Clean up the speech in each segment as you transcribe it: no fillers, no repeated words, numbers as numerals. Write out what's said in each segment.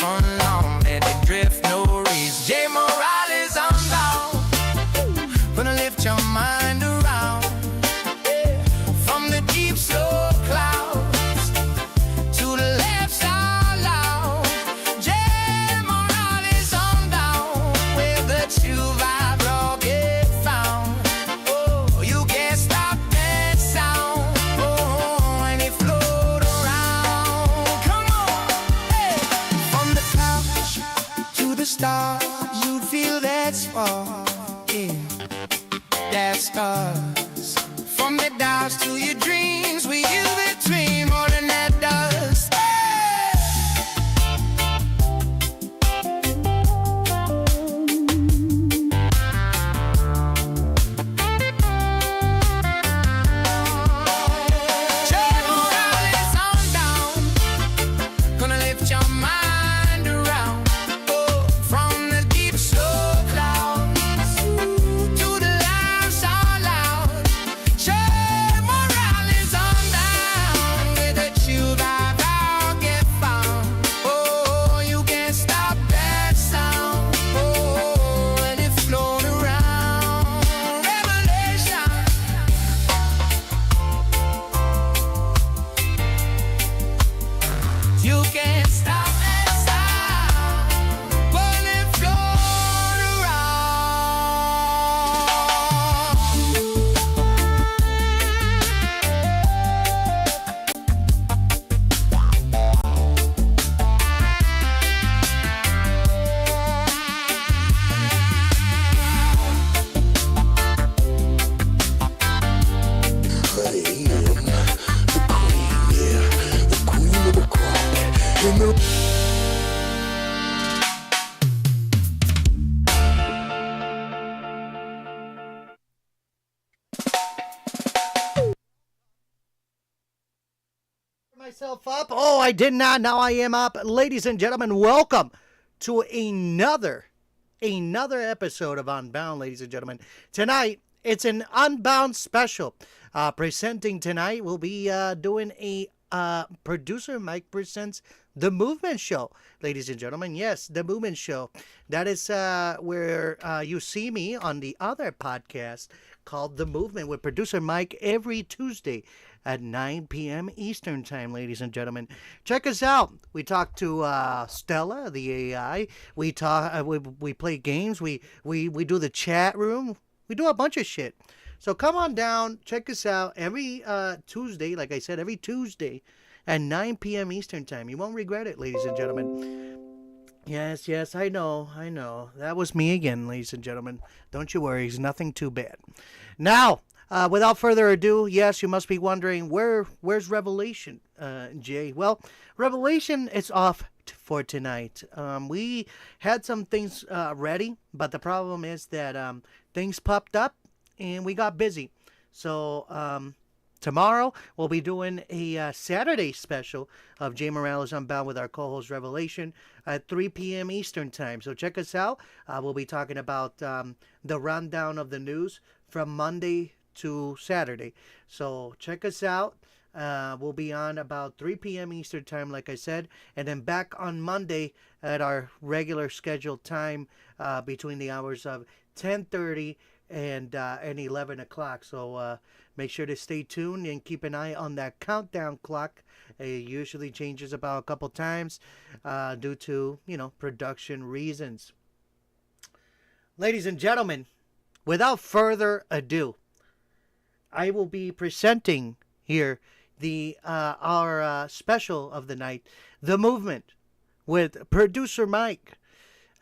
fun long, let it drift, no reason. J. Morales Unbound, gonna lift your mind around, from the deep slow clouds to the left side loud. J. Morales Unbound, where the true vibe all get found. Oh, you can't stop that sound. Oh, and it float around. Come on, hey. From the clouds to the stars, you feel that spark, yeah, that stars. From the doubts to your dreams, we you between more than that dust. Jay Morales on down, gonna lift your mind around. Oh, from the deep slow clouds to the laughs out loud. Jay Morales on down, with a chill vibe I'll get found. Oh, you can't stop that sound. Oh, and it float around. Revelation. You can't stop that sound when it float Myself up. Oh, I did not. Now I am up. Ladies and gentlemen, welcome to another episode of Unbound, ladies and gentlemen. Tonight, it's an Unbound special. Presenting tonight, we'll be doing a Producer Mike presents The Movement Show, ladies and gentlemen. Yes, The Movement Show. That is where you see me on the other podcast called The Movement with Producer Mike every Tuesday at 9 p.m. Eastern Time, ladies and gentlemen. Check us out. We talk to Stella, the AI. We talk. We play games. We do the chat room. We do a bunch of shit. So come on down. Check us out every Tuesday. Like I said, every Tuesday at 9 p.m. Eastern Time. You won't regret it, ladies and gentlemen. Yes, I know. That was me again, ladies and gentlemen. Don't you worry. It's nothing too bad. Now, without further ado, yes, you must be wondering, where's Revelation, Jay? Well, Revelation is off for tonight. We had some things ready, but the problem is that things popped up and we got busy. So tomorrow we'll be doing a Saturday special of Jay Morales Unbound with our co-host Revelation at 3 p.m. Eastern Time. So check us out. We'll be talking about the rundown of the news from Monday to Saturday. So check us out. We'll be on about 3 p.m. Eastern Time, like I said, and then back on Monday at our regular scheduled time between the hours of 10:30 and 11 o'clock. So make sure to stay tuned and keep an eye on that countdown clock. It usually changes about a couple times due to, production reasons. Ladies and gentlemen, without further ado, I will be presenting here our special of the night, The Movement, with Producer Mike.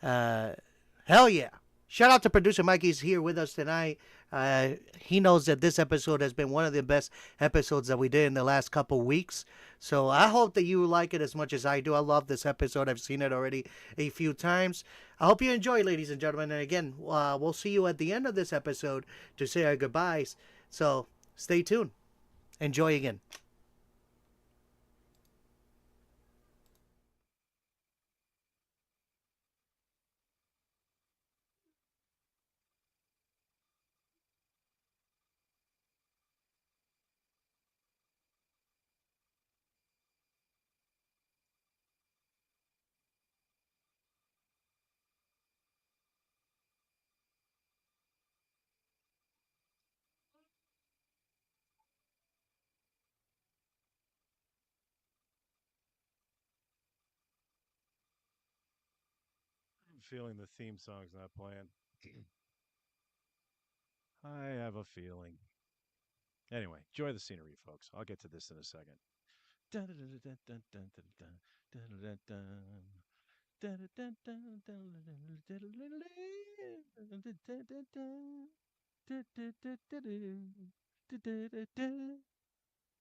Hell yeah. Shout out to Producer Mike. He's here with us tonight. He knows that this episode has been one of the best episodes that we did in the last couple weeks. So I hope that you like it as much as I do. I love this episode. I've seen it already a few times. I hope you enjoy, ladies and gentlemen. And again, we'll see you at the end of this episode to say our goodbyes. So stay tuned. Enjoy again. feeling the theme song's not playing. I have a feeling. Anyway, enjoy the scenery, folks. I'll get to this in a second.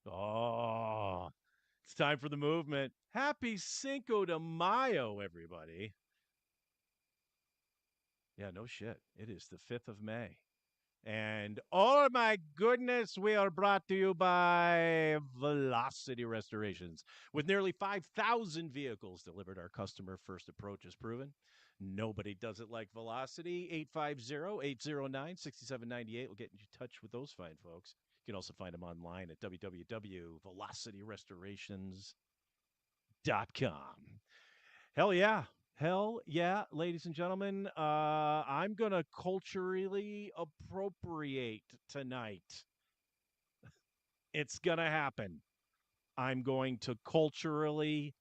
Oh, it's time for the movement. Happy Cinco de Mayo, everybody. Yeah, no shit. It is the 5th of May. And oh my goodness, we are brought to you by Velocity Restorations. With nearly 5,000 vehicles delivered, our customer first approach is proven. Nobody does it like Velocity. 850-809-6798 will get in touch with those fine folks. You can also find them online at www.velocityrestorations.com. Hell yeah. Hell yeah, ladies and gentlemen. I'm going to culturally appropriate tonight. It's going to happen. I'm going to culturally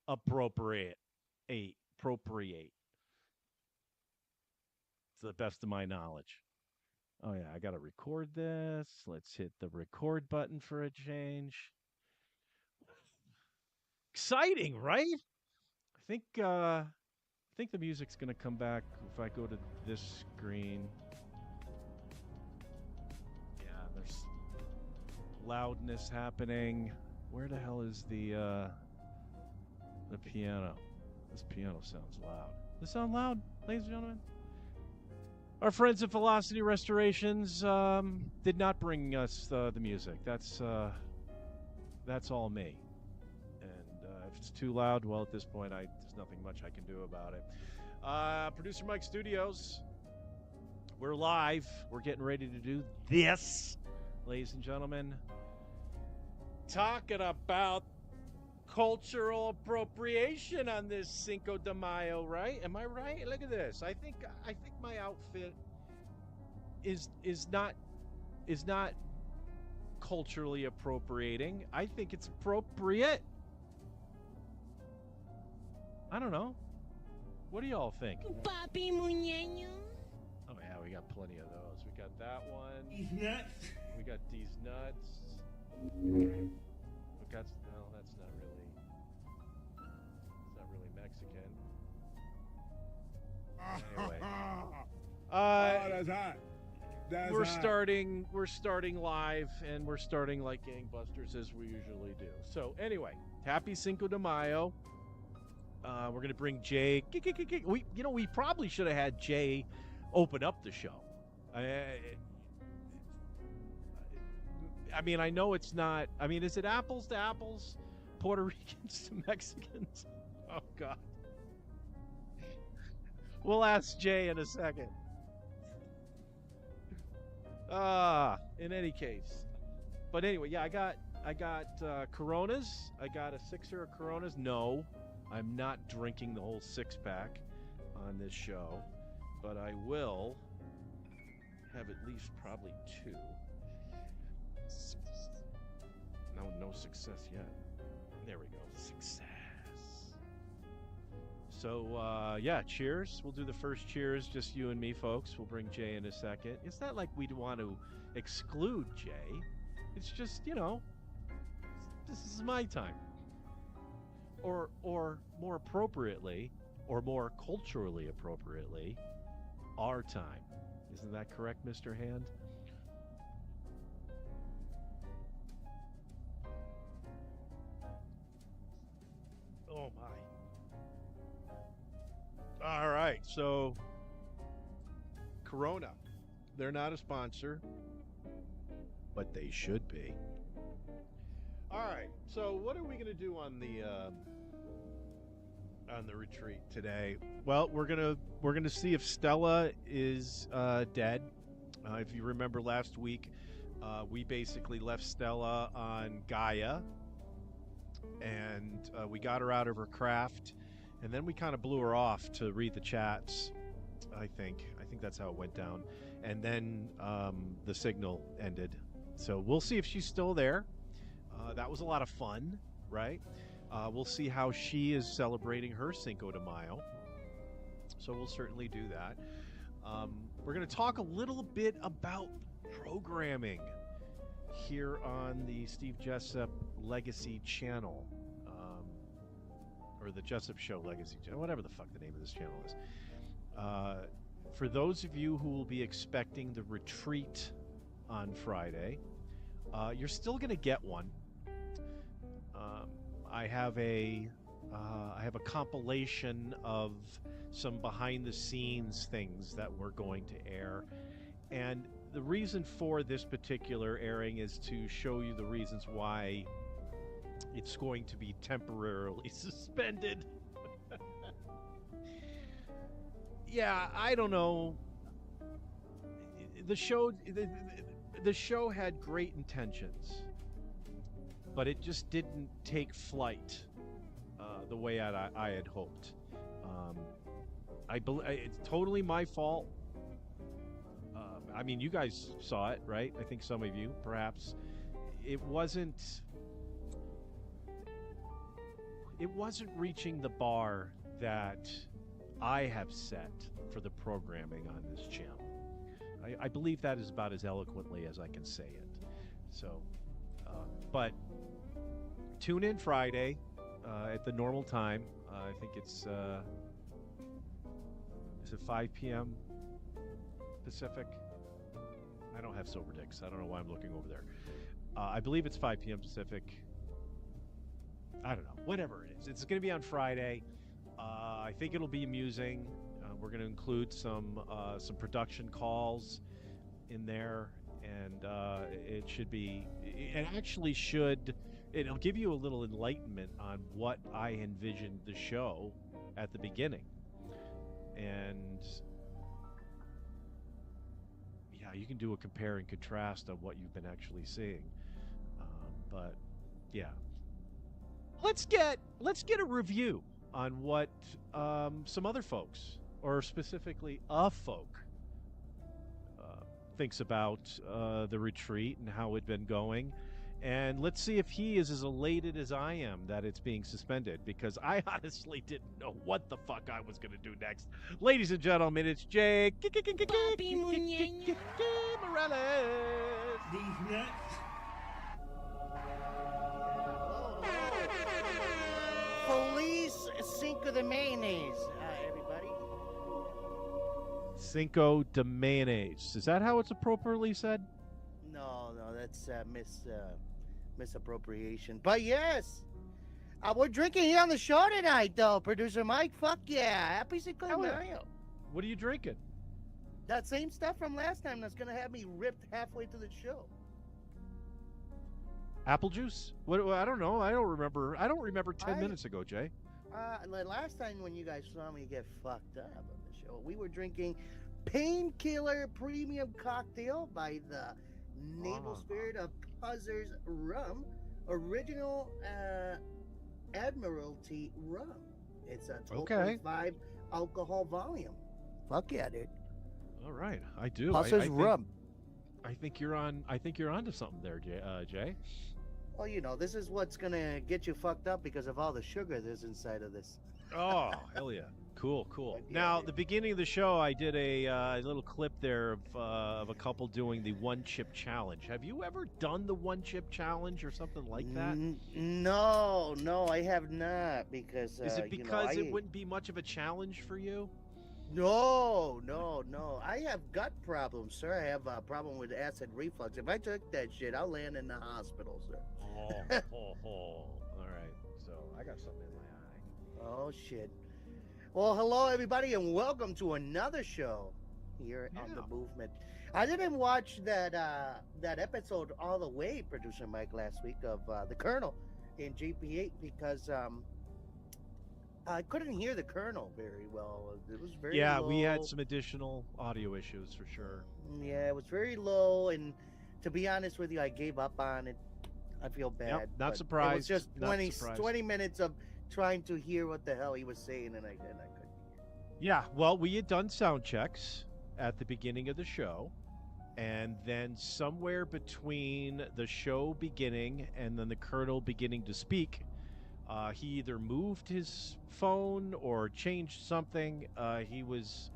appropriate. Appropriate. To the best of my knowledge. Oh, yeah, I got to record this. Let's hit the record button for a change. Exciting, right? I think the music's going to come back if I go to this screen. Yeah, there's loudness happening. Where the hell is the piano? This piano sounds loud. Does it sound loud, ladies and gentlemen? Our friends at Velocity Restorations did not bring us the music. That's all me. If it's too loud, well, at this point, there's nothing much I can do about it. Producer Mike Studios, we're live. We're getting ready to do this, ladies and gentlemen. Talking about cultural appropriation on this Cinco de Mayo, right? Am I right? Look at this. I think my outfit is not culturally appropriating. I think it's appropriate. I don't know. What do y'all think? Papi Muñeño. Oh, yeah, we got plenty of those. We got that one. These nuts. We got these nuts. We got, no, that's not really Mexican. Anyway. That's hot. That's we're hot. starting live, and we're starting like gangbusters as we usually do. So anyway, happy Cinco de Mayo. We're gonna bring Jay. We probably should have had Jay open up the show. I mean, I know it's not. I mean, is it apples to apples, Puerto Ricans to Mexicans? Oh God. We'll ask Jay in a second. In any case, but anyway, yeah, I got Coronas. I got a sixer of Coronas. No. I'm not drinking the whole six-pack on this show, but I will have at least probably two. No success yet. There we go. Success. So, yeah, cheers. We'll do the first cheers, just you and me, folks. We'll bring Jay in a second. It's not like we'd want to exclude Jay. It's just, this is my time. Or more appropriately, or more culturally appropriately, our time. Isn't that correct, Mr. Hand? Oh, my. All right, so Corona. They're not a sponsor, but they should be. All right, so what are we going to do on the retreat today? Well, we're gonna see if Stella is dead. If you remember last week, we basically left Stella on Gaia, and we got her out of her craft, and then we kind of blew her off to read the chats. I think that's how it went down, and then the signal ended. So we'll see if she's still there. That was a lot of fun, right? We'll see how she is celebrating her Cinco de Mayo. So we'll certainly do that. We're going to talk a little bit about programming here on the Steve Jessup Legacy channel, or the Jessup Show Legacy channel, whatever the fuck the name of this channel is. For those of you who will be expecting the retreat on Friday, you're still going to get one. I have a compilation of some behind-the-scenes things that we're going to air, and the reason for this particular airing is to show you the reasons why it's going to be temporarily suspended. Yeah, I don't know. The show had great intentions, but it just didn't take flight the way I had hoped. It's totally my fault. I mean, you guys saw it, right? I think some of you, perhaps. It wasn't reaching the bar that I have set for the programming on this channel. I believe that is about as eloquently as I can say it. So, but tune in Friday at the normal time. I think it's is it 5 p.m. Pacific? I don't have Sober Dicks. I don't know why I'm looking over there. I believe it's 5 p.m. Pacific. I don't know. Whatever it is. It's going to be on Friday. I think it'll be amusing. We're going to include some production calls in there, and it should be. It actually should. It'll give you a little enlightenment on what I envisioned the show at the beginning, and yeah, you can do a compare and contrast of what you've been actually seeing. But yeah, let's get a review on what some other folks, or specifically a folk, thinks about the retreat and how it's been going. And let's see if he is as elated as I am that it's being suspended, because I honestly didn't know what the fuck I was going to do next. Ladies and gentlemen, it's Jake Morales. These nuts. Police Cinco de Mayonnaise, everybody. Cinco de mayonnaise. Is that how it's appropriately said? No, that's misappropriation. But yes, we're drinking here on the show tonight, though. Producer Mike, fuck yeah. Happy Cinco de Hell yeah. Mayo. What are you drinking? That same stuff from last time that's going to have me ripped halfway through the show. Apple juice? What? I don't know. I don't remember 10 minutes ago, Jay. Last time when you guys saw me get fucked up on the show, we were drinking Painkiller Premium Cocktail by the Naval Spirit of Puzzers Rum, original Admiralty Rum. It's a 12.5 alcohol volume. Fuck yeah, dude. All right, I do. Puzzers Rum. I think you're on. I think you're onto something there, Jay. Well, you know, this is what's gonna get you fucked up because of all the sugar that's inside of this. Oh, hell yeah. Cool. Yeah, Now, dude. the beginning of the show, I did a little clip there of a couple doing the one chip challenge. Have you ever done the one chip challenge or something like that? No, I have not, because Is it because you know, it wouldn't be much of a challenge for you? No. I have gut problems, sir. I have a problem with acid reflux. If I took that shit, I'll land in the hospital, sir. All right. So I got something in my eye. Oh shit. Well, hello everybody, and welcome to another show here on the Movement. I didn't watch that episode all the way, Producer Mike, last week of the Colonel in GP8 because I couldn't hear the Colonel very well. It was very low. We had some additional audio issues for sure. Yeah, it was very low, and to be honest with you, I gave up on it. I feel bad. Yep, not but surprised. It was just not 20 surprised. minutes of trying to hear what the hell he was saying, and I couldn't hear. Yeah, well, we had done sound checks at the beginning of the show, and then somewhere between the show beginning and then the Colonel beginning to speak, He either moved his phone or changed something. He was.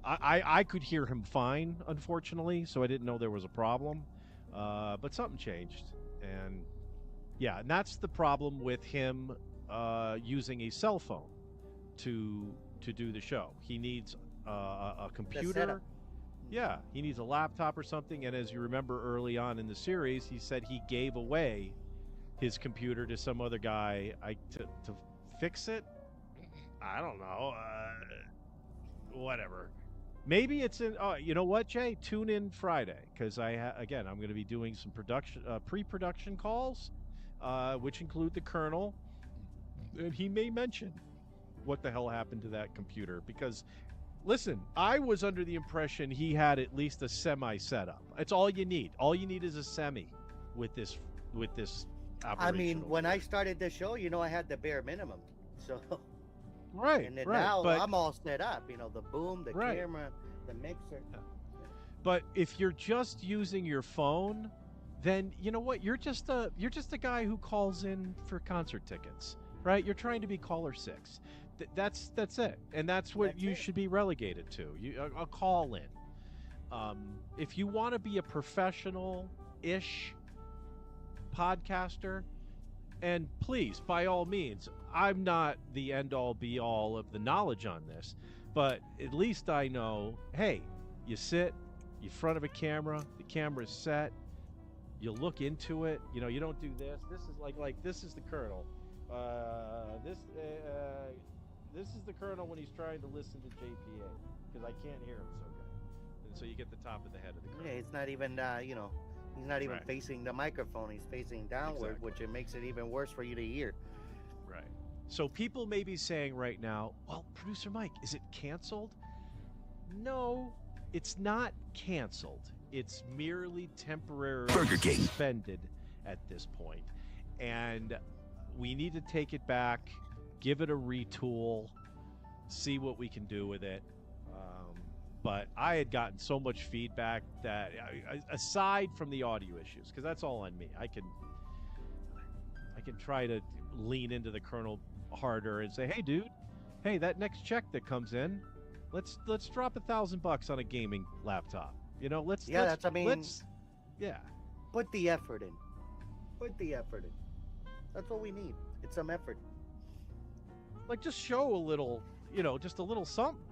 I could hear him fine, unfortunately, so I didn't know there was a problem. But something changed, and yeah, and that's the problem with him using a cell phone to do the show. He needs a computer. setup. Yeah, he needs a laptop or something. And as you remember early on in the series, he said he gave away his computer to some other guy to fix it. I don't know. Whatever. Maybe it's in. Oh, you know what, Jay? Tune in Friday because again I'm going to be doing some pre-production calls, which include the Colonel, and he may mention what the hell happened to that computer because. Listen, I was under the impression he had at least a semi setup. It's all you need. All you need is a semi with this I mean, when I started the show, I had the bare minimum. So right, and then right, now but, I'm all set up. The boom, the right. camera, the mixer. But if you're just using your phone, then you know what? You're just a guy who calls in for concert tickets, right? You're trying to be caller 6. That's it, and that's what you should be relegated to. A call in. If you want to be a professional-ish podcaster, and please, by all means, I'm not the end-all be-all of the knowledge on this, but at least I know. Hey, you sit in front of a camera. The camera's set. You look into it. You don't do this. This is like this is the Colonel. This is the Colonel when he's trying to listen to JPA because I can't hear him so good, and so you get the top of the head of the Colonel. Yeah, it's not even he's not even Right. facing the microphone. He's facing downward, Exactly. which it makes it even worse for you to hear. Right. So people may be saying right now, well, Producer Mike, is it canceled? No, it's not canceled. It's merely temporarily suspended at this point, and we need to take it back. Give it a retool, see what we can do with it. But I had gotten so much feedback that, aside from the audio issues, because that's all on me, I can try to lean into the Colonel harder and say, hey, dude, hey, that next check that comes in, let's drop $1,000 on a gaming laptop. Let's Yeah, yeah. Put the effort in. Put the effort in. That's what we need. It's some effort. Like just show a little, just a little something,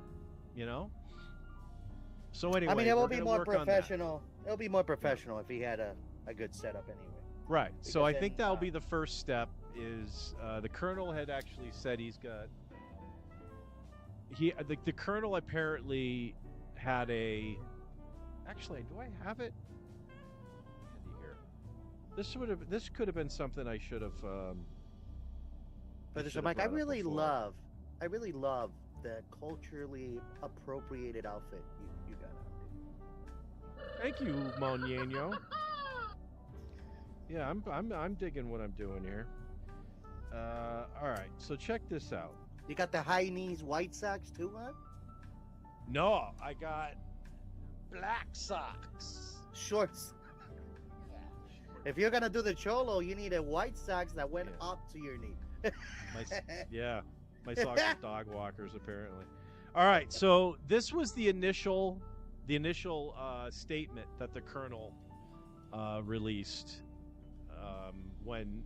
So anyway, I mean, it will we're be gonna more work on that. professional. It'll be more professional if he had a good setup anyway. Right. So I Because think then, that'll be the first step. Is the Colonel had actually said he's got. The Colonel apparently had a. Actually, do I have it? Handy here. This could have been something I should have. But Mike, I really love the culturally appropriated outfit you got on. Thank you, Monyeño. Yeah, I'm digging what I'm doing here. All right, so check this out. You got the high knees white socks too, huh? No, I got black socks. Shorts. If you're gonna do the cholo, you need a white socks that went up to your knee. My socks are dog walkers apparently. All right, so this was the initial statement that the Colonel released when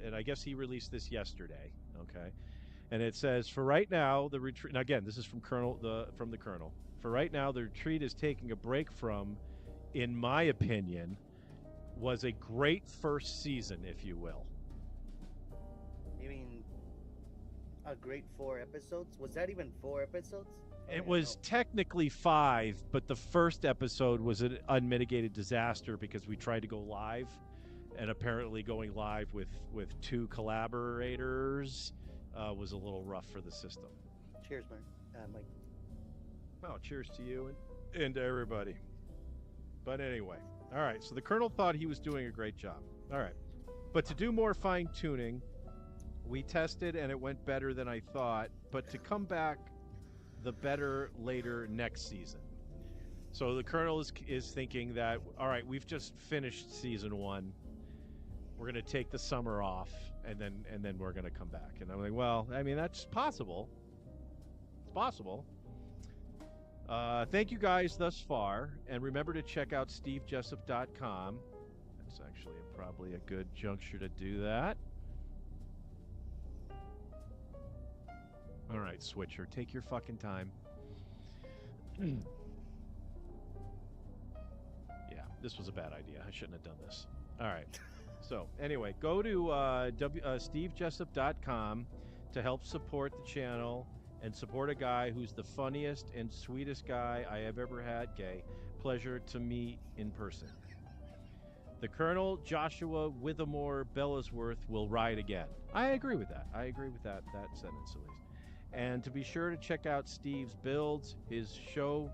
and I guess he released this yesterday. Okay, and it says for right now the retreat. Now again, this is from the Colonel. For right now, the retreat is taking a break from, in my opinion, was a great first season, if you will. You mean a great 4 episodes? Was that even 4 episodes? It was technically 5, but the first episode was an unmitigated disaster because we tried to go live, and apparently going live with 2 collaborators was a little rough for the system. Cheers, Mike. Well, cheers to you and to everybody. But anyway, all right, so the Colonel thought he was doing a great job. All right, but to do more fine-tuning, we tested and it went better than I thought, but to come back the better later next season. So the Colonel is thinking that, all right, we've just finished season 1. we're gonna take the summer off, and then we're gonna come back. And I'm like, well, I mean, that's possible. It's possible. Thank you guys thus far, and remember to check out stevejessup.com. That's actually probably a good juncture to do that. All right, Switcher, take your fucking time. Yeah, this was a bad idea. I shouldn't have done this. All right. So, anyway, go to stevejessup.com to help support the channel and support a guy who's the funniest and sweetest guy I have ever had, gay. Pleasure to meet in person. The Colonel Joshua Withermore Bellasworth will ride again. I agree with that. I agree with that sentence, at least. And to be sure to check out Steve's builds, his show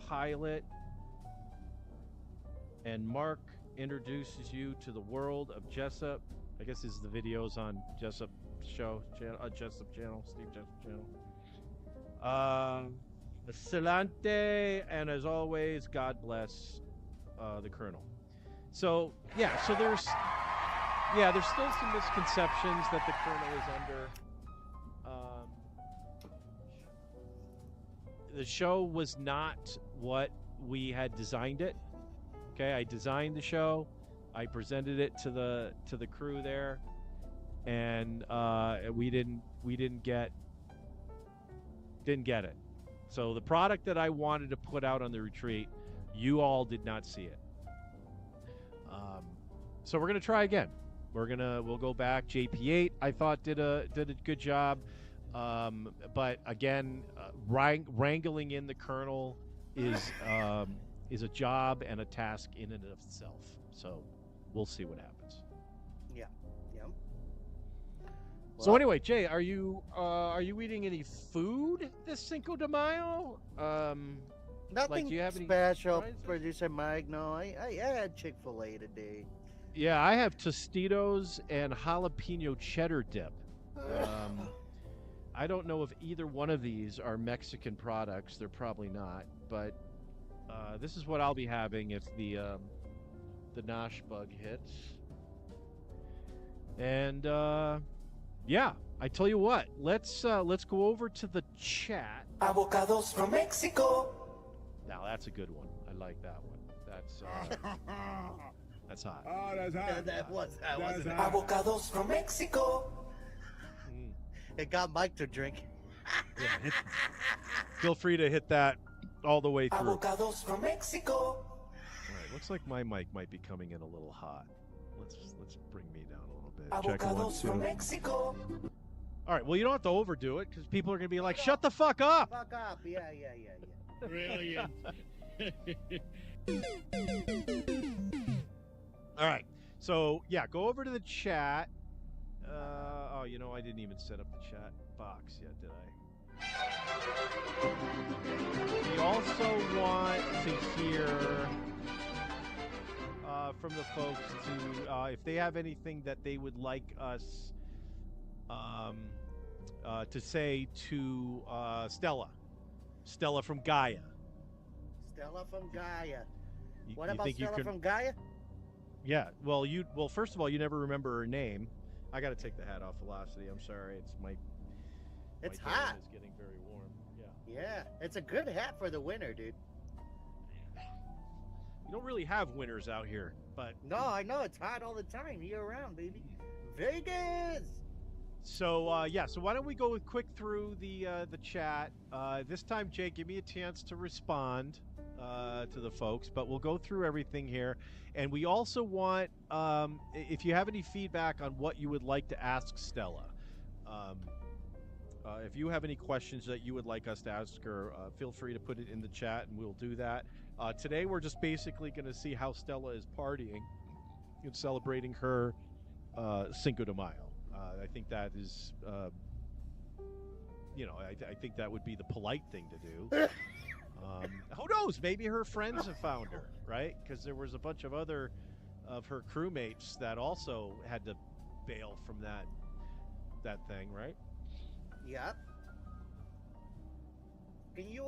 pilot, and Mark introduces you to the world of Jessup. I guess this is the videos on Jessup show channel, Jessup channel, Steve Jessup channel. Silante, and as always, God bless the Colonel. So yeah, so there's still some misconceptions that the Colonel is under. The show was not what we had designed it. Okay, I designed the show, I presented it to the crew there, and we didn't get it. So the product that I wanted to put out on the retreat, you all did not see it. So we're gonna try again. We'll go back. JP8 I thought did a good job, but again, wrangling in the Colonel is a job and a task in and of itself. So we'll see what happens. Yeah. So anyway, Jay, are you eating any food this Cinco de Mayo? Nothing do you have any special, surprises? Producer Mike. No, I had Chick-fil-A today. Yeah, I have Tostitos and jalapeno cheddar dip. I don't know if either one of these are Mexican products. They're probably not, but this is what I'll be having if the Nosh bug hits. And yeah, I tell you what, let's go over to the chat. Avocados from Mexico. Now that's a good one. I like that one. That's hot. Oh, that's hot. That was That's it? hot. Avocados from Mexico. It got Mike to drink. Yeah, feel free to hit that all the way through. Avocados from Mexico. All right, looks like my mic might be coming in a little hot. Let's bring me down a little bit. Check one, Avocados from two. Mexico. All right, well, you don't have to overdo it because people are gonna be like, "Shut the fuck up." Fuck up. Yeah. Brilliant. All right, so yeah, go over to the chat. Oh, you know, I didn't even set up the chat box yet, did I? We also want to hear from the folks to if they have anything that they would like us to say to Stella from Gaia. Stella from Gaia. You- What you about think you Stella could- from Gaia? Yeah, well, first of all, you never remember her name. I got to take the hat off, Velocity. I'm sorry. It's my hot. tan is getting very warm. Yeah. Yeah, it's a good hat for the winter, dude. You don't really have winters out here, but No, I know it's hot all the time, year round, baby. Vegas. so yeah. So why don't we go quick through the chat? This time, Jay, give me a chance to respond to the folks, but we'll go through everything here. And we also want, if you have any feedback on what you would like to ask Stella, if you have any questions that you would like us to ask her, feel free to put it in the chat and we'll do that. Today, we're just basically going to see how Stella is partying and celebrating her Cinco de Mayo. I think that is, I think that would be the polite thing to do. Who knows? Maybe her friends have found her, right? Because there was a bunch of other of her crewmates that also had to bail from that thing, right? Yep. Can you,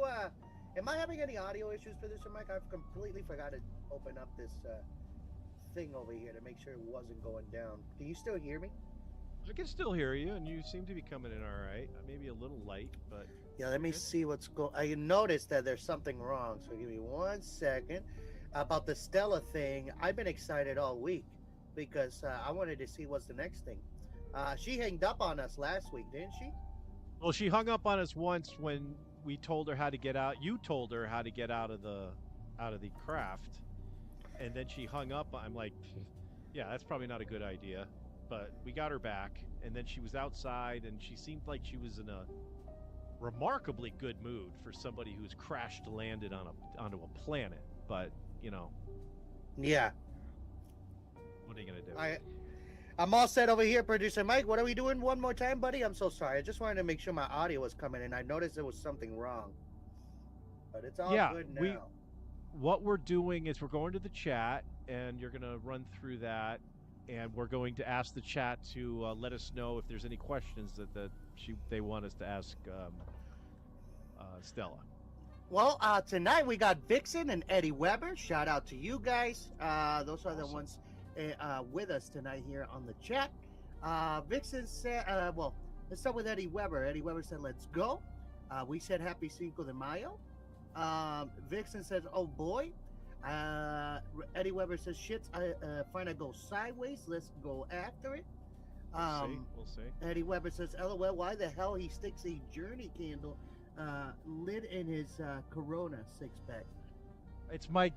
am I having any audio issues for this, Mike? I've completely forgot to open up this thing over here to make sure it wasn't going down. Can you still hear me? I can still hear you, and you seem to be coming in all right. Maybe a little light, but Yeah, let me good. see what's going. I noticed that there's something wrong. So give me 1 second. About the Stella thing, I've been excited all week because I wanted to see what's the next thing. She hanged up on us last week, didn't she? Well, she hung up on us once when we told her how to get out. You told her how to get out of the craft, and then she hung up. I'm like, yeah, that's probably not a good idea. But we got her back, and then she was outside, and she seemed like she was in a remarkably good mood for somebody who's crashed landed onto a planet. But you know, Yeah. what are you gonna do? I'm all set over here, producer Mike. What are we doing one more time, buddy? I'm so sorry. I just wanted to make sure my audio was coming in. I noticed there was something wrong, but it's all good now. What we're doing is we're going to the chat, and you're gonna run through that, and we're going to ask the chat to let us know if there's any questions that they want us to ask Stella. Well, tonight we got Vixen and Eddie Weber. Shout out to you guys. Those are the Awesome. ones with us tonight here on the chat. Vixen said, well, let's start with Eddie Weber. Eddie Weber said, let's go. We said happy Cinco de Mayo. Vixen says, oh boy. Eddie Weber says, shit's finna go sideways. Let's go after it. We'll see. Eddie Weber says, LOL, why the hell he sticks a Journey candle lit in his Corona 6-pack? It's my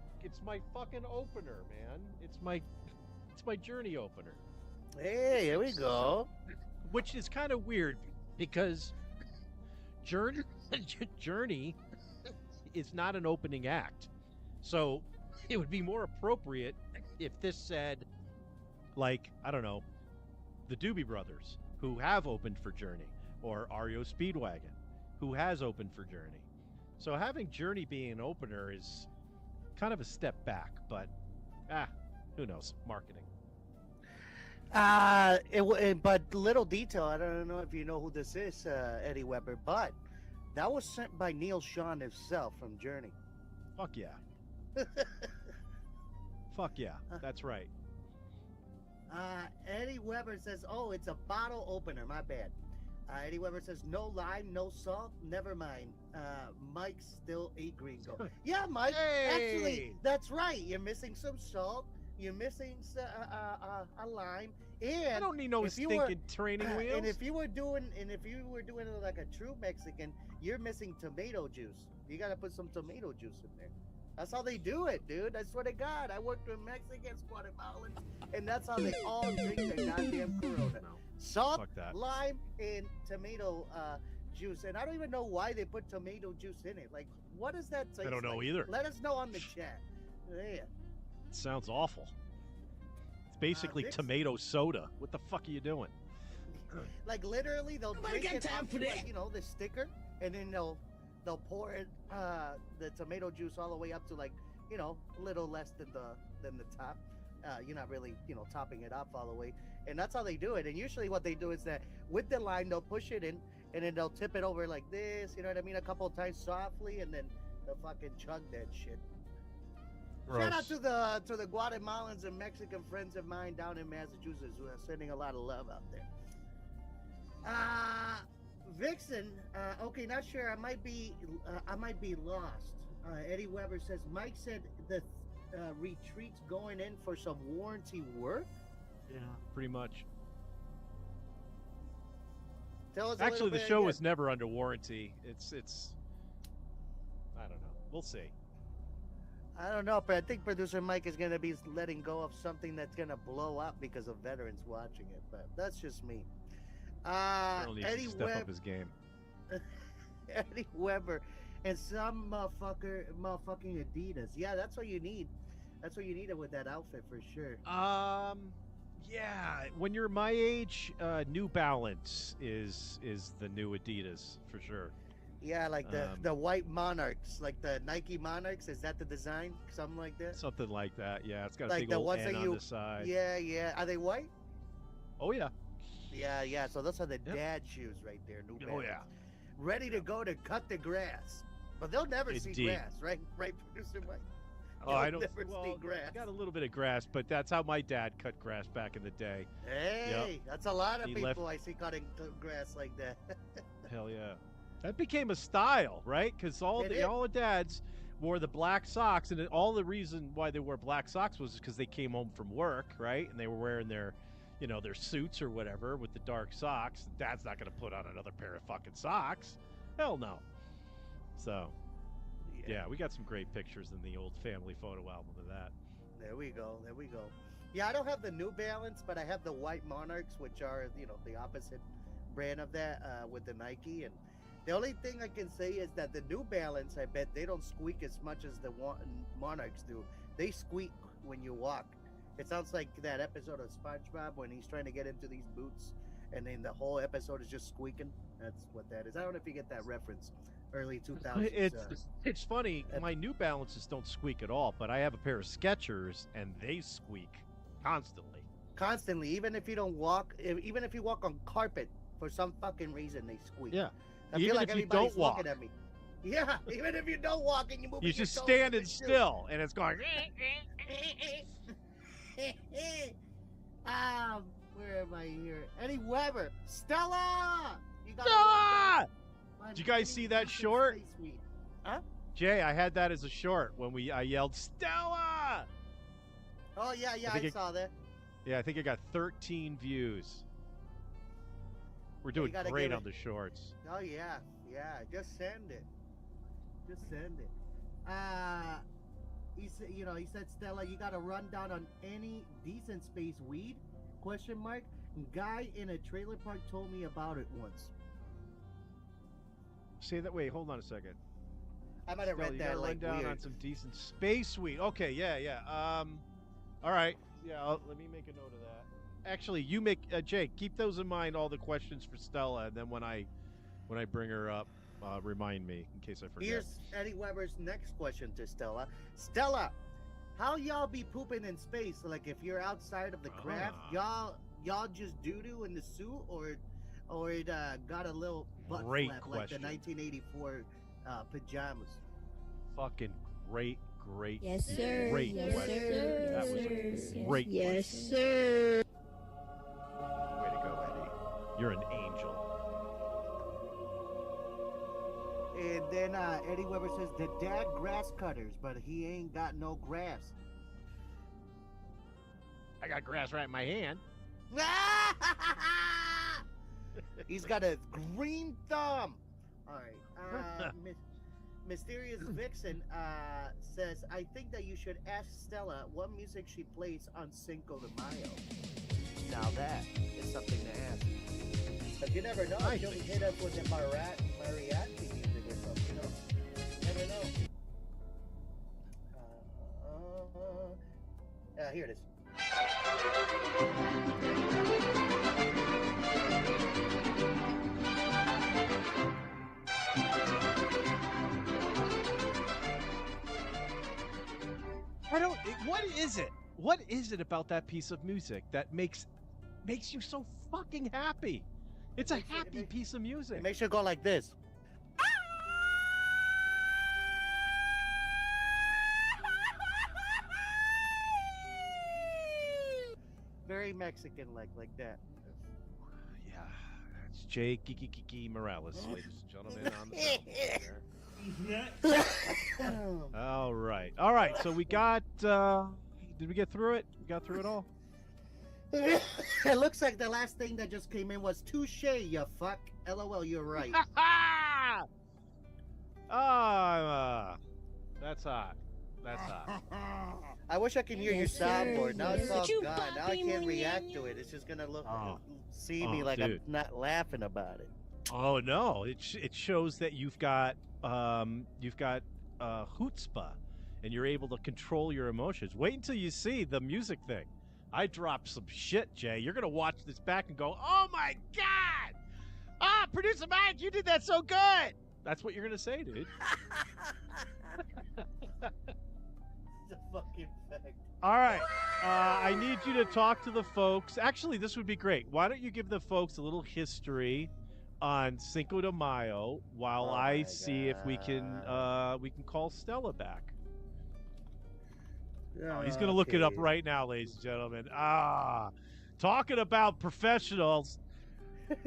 fucking opener, man. It's my Journey opener. Hey, here we go. Which is kind of weird because Journey is not an opening act. So it would be more appropriate if this said, like, I don't know, the Doobie Brothers, who have opened for Journey, or REO Speedwagon, who has opened for Journey. So having Journey being an opener is kind of a step back, but who knows? Marketing. But little detail, I don't know if you know who this is, Eddie Weber, but that was sent by Neil Sean himself from Journey. Fuck yeah. Fuck yeah. That's right. Eddie Weber says, oh, it's a bottle opener. My bad. Eddie Weber says, no lime, no salt. Never mind. Mike's still a gringo. Yeah, Mike. Hey! Actually, that's right. You're missing some salt. You're missing a lime. And I don't need no if you were- stinking training wheels. And if you were doing it like a true Mexican, you're missing tomato juice. You gotta put some tomato juice in there. That's how they do it, dude. I swear to God, I worked with Mexicans, Guatemalans, and that's how they all drink their goddamn Corona. No. Salt, Fuck that. lime, and tomato juice. And I don't even know why they put tomato juice in it. Like, what does that taste I don't know like? either. Let us know on the chat. Yeah. It sounds awful. It's basically Vix- tomato soda. What the fuck are you doing? Like literally, they'll Nobody drink got it time off, for like, that. you know, the sticker, and then they'll pour it, the tomato juice all the way up to, like, you know, a little less than the top. You're not really, you know, topping it up all the way, and that's how they do it. And usually, what they do is that with the lime, they'll push it in, and then they'll tip it over like this. You know what I mean? A couple of times softly, and then they'll fucking chug that shit. Shout out to the Guatemalans and Mexican friends of mine down in Massachusetts who are sending a lot of love out there. Vixen, okay, not sure. I might be lost. Eddie Weber says Mike said the retreat's going in for some warranty work. Yeah, pretty much. Tell us. Actually, a little the bit show again. was never under warranty. It's. I don't know. We'll see. I don't know, but I think producer Mike is gonna be letting go of something that's gonna blow up because of veterans watching it. But that's just me. Apparently he Eddie should step Webb. up his game. Eddie Weber and some motherfucking Adidas. Yeah, that's what you need. That's what you needed with that outfit for sure. Yeah. When you're my age, New Balance is the new Adidas for sure. Yeah, like the white Monarchs, like the Nike Monarchs. Is that the design? Something like that. Something like that. Yeah, it's got a Like big the old ones N that on you- the side. Yeah, yeah. Are they white? Oh yeah. Yeah. So those are the Yep. dad shoes right there. New Oh Balance. yeah. Ready to go to cut the grass, but they'll never see Indeed. grass, right? Right, producer Mike. Oh, I don't. never Well, see grass. got a little bit of grass, but that's how my dad cut grass back in the day. Hey, that's a lot of He people left- I see cutting grass like that. Hell yeah. That became a style, right? Because all It the is. all the dads wore the black socks, and all the reason why they wore black socks was because they came home from work, right? And they were wearing their, their suits or whatever with the dark socks. Dad's not going to put on another pair of fucking socks. Hell no. So, yeah, we got some great pictures in the old family photo album of that. There we go. There we go. Yeah, I don't have the New Balance, but I have the White Monarchs, which are, the opposite brand of that with the Nike. And the only thing I can say is that the New Balance, I bet they don't squeak as much as the Monarchs do. They squeak when you walk. It sounds like that episode of SpongeBob when he's trying to get into these boots, and then the whole episode is just squeaking. That's what that is. I don't know if you get that reference. Early 2000s. It's funny. My New Balances don't squeak at all, but I have a pair of Skechers, and they squeak constantly. Constantly, even if you don't walk, even if you walk on carpet, for some fucking reason they squeak. Yeah. I Even feel like if you everybody's don't walk. looking at me. Yeah, even if you don't walk and you move. You're just standing still, and it's going. Where am I here? Eddie Weber, Stella. You got. Stella! Did you guys see that short? Huh? Jay, I had that as a short when I yelled Stella. Oh yeah, I saw that. Yeah, I think I got 13 views. We're doing gotta great give it- on the shorts. Oh yeah. Just send it. He said, he said, Stella, you got a rundown on any decent space weed? Question mark. Guy in a trailer park told me about it once. Say that. Wait, hold on a second. I might have Stella, read you that gotta like run down weird. on some decent space weed. Okay, yeah. All right. Yeah, let me make a note of that. Actually, you make Jake, keep those in mind. All the questions for Stella, and then when I bring her up, remind me in case I forget. Here's Eddie Weber's next question to Stella. Stella, how y'all be pooping in space? Like if you're outside of the craft, y'all just doo-doo in the suit, or it got a little butt Great flap question. like the 1984 pajamas. Fucking great. Yes, sir. Great Yes, question. sir. That was a great Yes, question. sir. Way to go, Eddie. You're an angel. And then Eddie Weber says the dad grass cutters, but he ain't got no grass. I got grass right in my hand. He's got a green thumb. All right. Mysterious Vixen says, I think that you should ask Stella what music she plays on Cinco de Mayo. Now that is something to ask. But you never know. She'll hit us with the mariachi music or something, Never know. Here it is. What is it? What is it about that piece of music that makes you so fucking happy? It's a happy piece of music. It makes you go like this. Very Mexican like that. Yeah, that's Jay GiGiGi Morales, ladies and gentlemen, on the sound. All right. So we got. Did we get through it? We got through it all. It looks like the last thing that just came in was touche, you fuck. LOL, you're right. That's hot. That's hot. I wish I could hear your Yes, sir. soundboard. Now it's all Yes, sir. gone. Now I Chupapi can't react to muñeño. it. It's just gonna look, Oh. see me Oh, like dude. I'm not laughing about it. Oh no! It shows that you've got chutzpah, and you're able to control your emotions. Wait until you see the music thing. I dropped some shit, Jay. You're gonna watch this back and go, "Oh my god! Ah, producer Mike, you did that so good." That's what you're gonna say, dude. It's a fucking fact. All right. I need you to talk to the folks. Actually, this would be great. Why don't you give the folks a little history on Cinco de Mayo while Oh I my see if we can call Stella back. Oh, he's gonna look it up right now, ladies and gentlemen. Talking about professionals.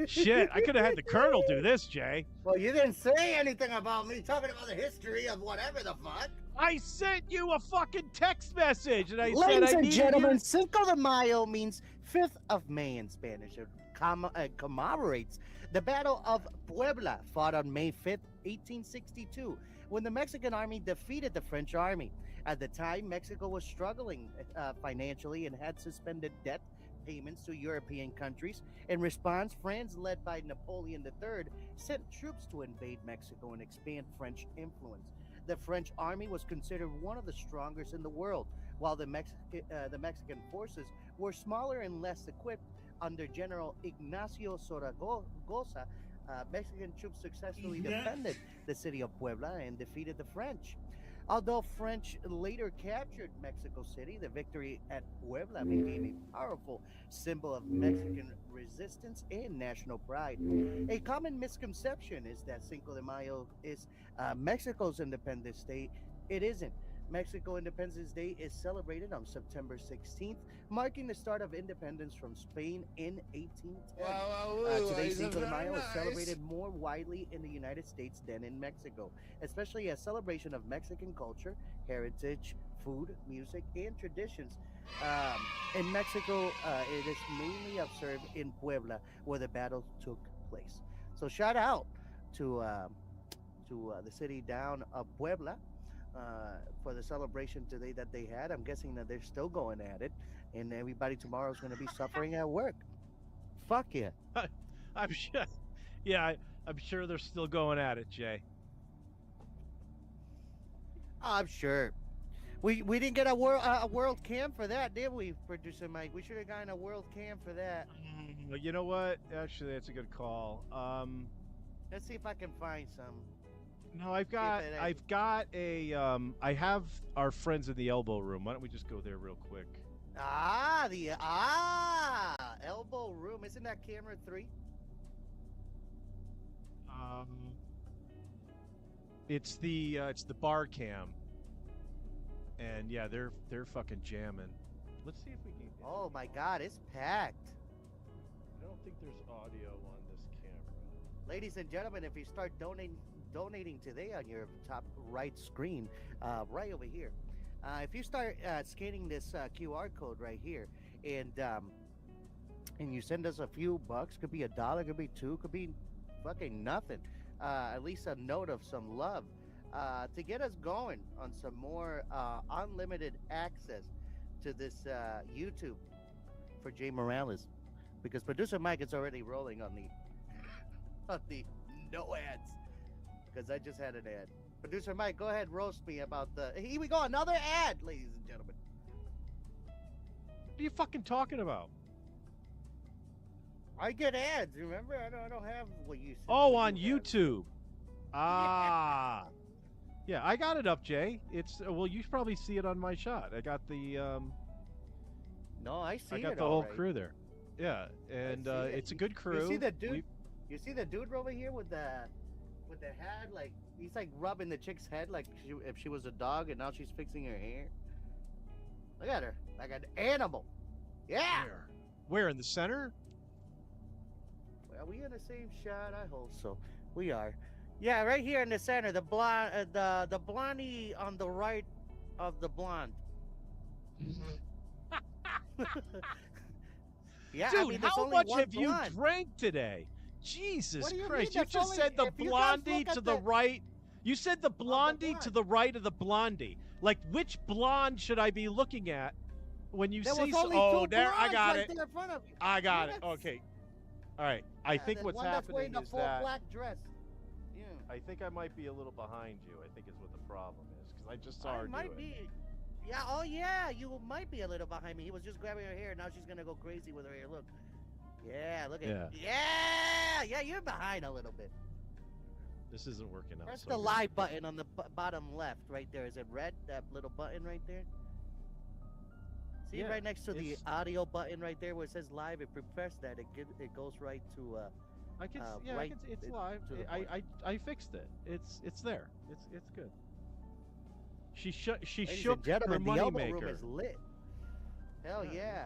Shit, I could have had the Colonel do this, Jay. Well, you didn't say anything about me talking about the history of whatever the fuck. I sent you a fucking text message, and I said Ladies I and needed gentlemen, you. Cinco de Mayo means 5th of May in Spanish. It commemorates the Battle of Puebla, fought on May 5th, 1862, when the Mexican army defeated the French army. At the time, Mexico was struggling financially and had suspended debt payments to European countries. In response, France, led by Napoleon III, sent troops to invade Mexico and expand French influence. The French army was considered one of the strongest in the world, while the Mexican forces were smaller and less equipped. Under General Ignacio Zaragoza, Mexican troops successfully defended the city of Puebla and defeated the French. Although French later captured Mexico City, the victory at Puebla became a powerful symbol of Mexican resistance and national pride. A common misconception is that Cinco de Mayo is Mexico's Independence Day. It isn't. Mexico Independence Day is celebrated on September 16th, marking the start of independence from Spain in 1810. Today, Cinco de Mayo is celebrated more widely in the United States than in Mexico, especially as celebration of Mexican culture, heritage, food, music, and traditions. In Mexico, it is mainly observed in Puebla, where the battle took place. So shout out to the city down of Puebla for the celebration today that they had. I'm guessing that they're still going at it, and everybody tomorrow is going to be suffering at work. Fuck yeah. I'm sure. Yeah, I'm sure they're still going at it, Jay. I'm sure. We didn't get a world cam for that, did we, producer Mike? We should have gotten a world cam for that. You know what? Actually, that's a good call. Let's see if I can find some. No, I have our friends in the elbow room. Why don't we just go there real quick? Elbow room. Isn't that camera 3? It's the bar cam. And yeah, they're fucking jamming. Let's see if we can. Oh my God, it's packed. I don't think there's audio on this camera. Ladies and gentlemen, if you start donating today on your top right screen, right over here, if you start scanning this QR code right here, and you send us a few bucks, could be $1, could be $2, could be fucking nothing. At least a note of some love. To get us going on some more unlimited access to this YouTube for Jay Morales, because producer Mike is already rolling on the no ads, because I just had an ad. Producer Mike, go ahead, roast me about here we go, another ad, ladies and gentlemen. What are you fucking talking about? I get ads, remember? I don't have what you said. Oh, on YouTube. Yeah, I got it up, Jay. It's well, you should probably see it on my shot. I got the No, I see it. I got the whole crew there. Yeah, and it's a good crew. You see the dude? You see the dude over here with the hat? Like he's like rubbing the chick's head like if she was a dog, and now she's fixing her hair. Look at her, like an animal. Yeah. Where in the center? Are we in the same shot? I hope so. We are. Yeah, right here in the center, the blonde, the blondie on the right of the blonde. Yeah, dude, I mean, how much have you drank today? Jesus Christ! You just said the blondie to the right. You said the blondie to the right of the blondie. Like, which blonde should I be looking at when you see? Oh, there, I got it. I got it. Okay. All right. I think what's happening is that. Black dress. I think I might be a little behind you. I think is what the problem is, because I just saw her do it. Yeah, oh yeah, you might be a little behind me. He was just grabbing her hair. Now she's gonna go crazy with her hair. Look. Yeah, look at Yeah, you're behind a little bit. This isn't working out. Press the live button on the bottom left, right there. Is it red? That little button right there. See right next to the audio button right there where it says live. If you press that, it goes right to. I can, right, it's live. I fixed it. It's there. It's good. She Ladies shook and gentlemen, her the elbow room moneymaker. is lit. Hell yeah.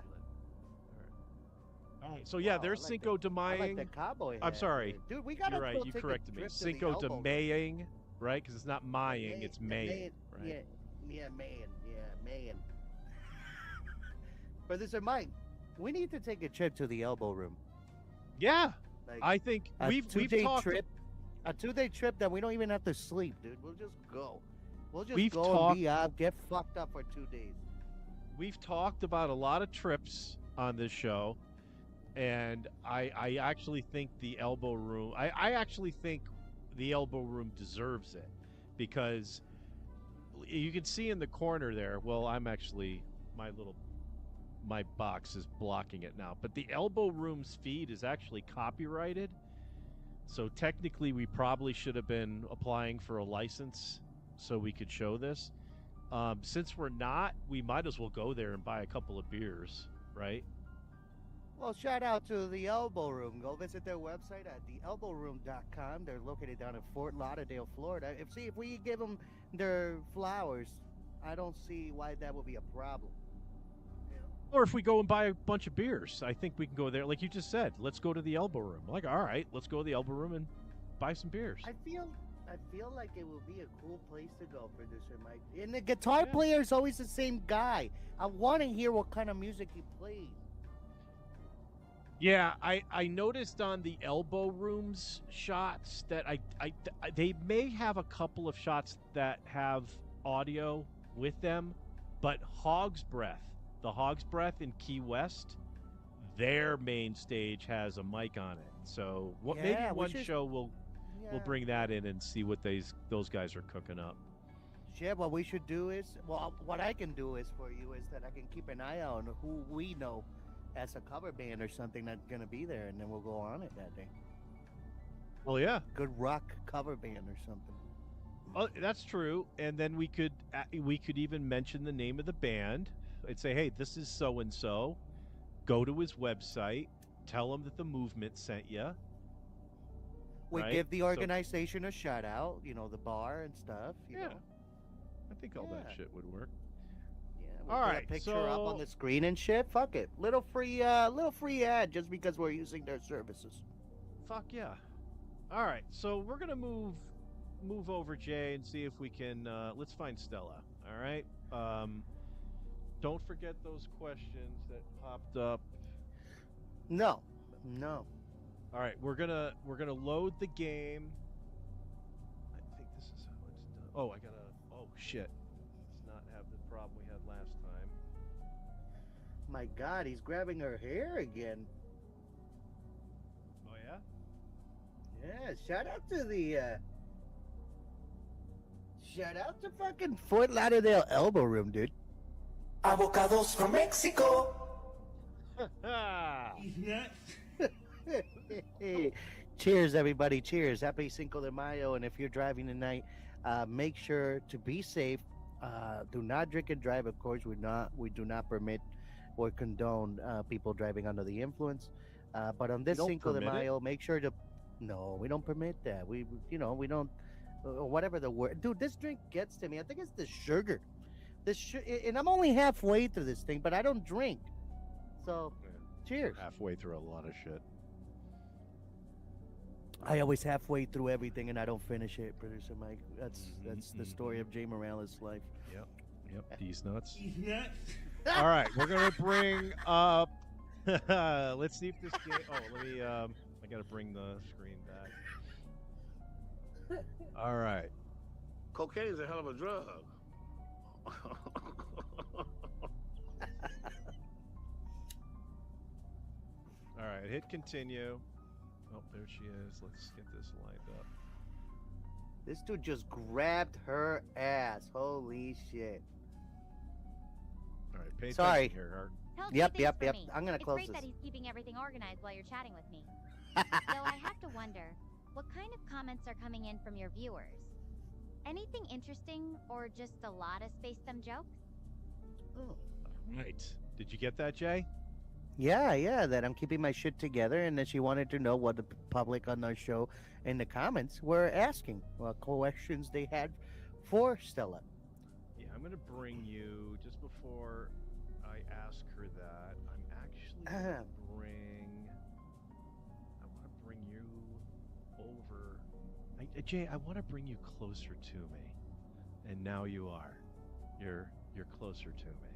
All right. So yeah, Wow, there's I like Cinco de I like the Maying. cowboy hat. I'm sorry. Dude, we gotta You're right. go You take a corrected me. trip to the Cinco de elbow room. Maying, right? Because it's not Maying, May- it's the Maying, right? Yeah, man. Producer Mike, we need to take a trip to the elbow room. Yeah. Like I think a we've two-day talked. trip, a 2-day trip that we don't even have to sleep, dude. We'll just go. We'll just We've go talked- and be out, get fucked up for 2 days. We've talked about a lot of trips on this show, and I actually think the elbow room. I actually think the elbow room deserves it because you can see in the corner there. Well, I'm actually my box is blocking it now, but the elbow room's feed is actually copyrighted. So technically, we probably should have been applying for a license so we could show this. Since we're not, we might as well go there and buy a couple of beers, right? Well, shout out to the Elbow Room. Go visit their website at theelbowroom.com. They're located down in Fort Lauderdale, Florida. If we give them their flowers, I don't see why that would be a problem. Or if we go and buy a bunch of beers, I think we can go there. Like you just said, let's go to the elbow room. Like, all right, let's go to the elbow room and buy some beers. I feel like it would be a cool place to go, producer Mike. And the guitar player is always the same guy. I want to hear what kind of music he plays. Yeah, I noticed on the elbow rooms shots that they may have a couple of shots that have audio with them, but the Hog's Breath in Key West, their main stage has a mic on it. So maybe one show we'll bring that in and see what those guys are cooking up. Yeah, what we should do is, what I can do is for you is that I can keep an eye out on who we know as a cover band or something that's gonna be there, and then we'll go on it that day. Well, yeah. Good rock cover band or something. Oh, that's true. And then we could even mention the name of the band and say, hey, this is so and so. Go to his website. Tell him that the movement sent you. We Right? give the So- organization a shout out, the bar and stuff. You know. I think all that Yeah. shit would work. Yeah, All put right, a picture up on so- the screen and shit. Fuck it, little free ad just because we're using their services. Fuck yeah. All right, so we're gonna move over, Jay, and see if we can. Let's find Stella. All right. Don't forget those questions that popped up. No. All right, we're gonna load the game. I think this is how it's done. Oh, oh shit. Let's not have the problem we had last time. My God, he's grabbing her hair again. Oh yeah. Yeah, shout out to fucking Fort Lauderdale Elbow Room, dude. Avocados from Mexico. He's nuts. Cheers, everybody. Cheers. Happy Cinco de Mayo. And if you're driving tonight, make sure to be safe. Do not drink and drive. Of course, we do not permit or condone people driving under the influence. But on this don't Cinco de permit it? Mayo, make sure to. No, we don't permit that. We don't. Whatever the word, dude. This drink gets to me. I think it's the sugar. And I'm only halfway through this thing, but I don't drink. So, cheers. Halfway through a lot of shit. I always halfway through everything and I don't finish it, producer Mike. That's the story of Jay Morales' life. Yep. These nuts. He's nuts. All right, we're gonna bring up. Let's see if this game. Oh, let me. I gotta bring the screen back. All right. Cocaine is a hell of a drug. All right. Hit continue. Oh, there she is. Let's get this lined up. This dude just grabbed her ass. Holy shit. All right. Pay Sorry. attention here, Hart. Tell two Yep. things for me. I'm gonna It's close great this. that he's keeping everything organized while you're chatting with me. Though I have to wonder, what kind of comments are coming in from your viewers? Anything interesting or just a lot of space them jokes? Oh. Right. Did you get that, Jay? Yeah, that I'm keeping my shit together, and that she wanted to know what the public on our show in the comments were asking, what questions they had for Stella. Yeah. I'm gonna bring you just before I ask her that. I'm actually gonna bring. I want to bring you over. Jay, I want to bring you closer to me, and now you are. You're closer to me.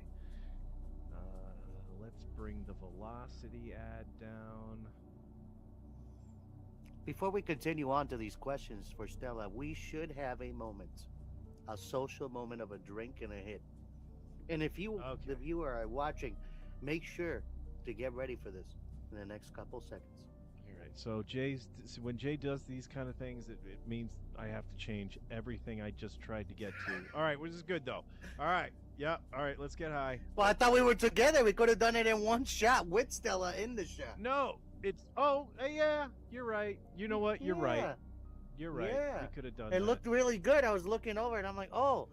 Let's bring the velocity add down. Before we continue on to these questions for Stella, we should have a moment, a social moment of a drink and a hit. And if you, Okay. the viewer, are watching, make sure to get ready for this in the next couple seconds. All right. So when Jay does these kind of things, it means I have to change everything I just tried to get to. All right, which is good though. All right. Yeah. All right. Let's get high. Well, I thought we were together. We could have done it in one shot with Stella in the shot. No, it's yeah. You're right. You know what? You're right. You're right. Yeah. We could have done It that. looked really good. I was looking over and I'm like, oh,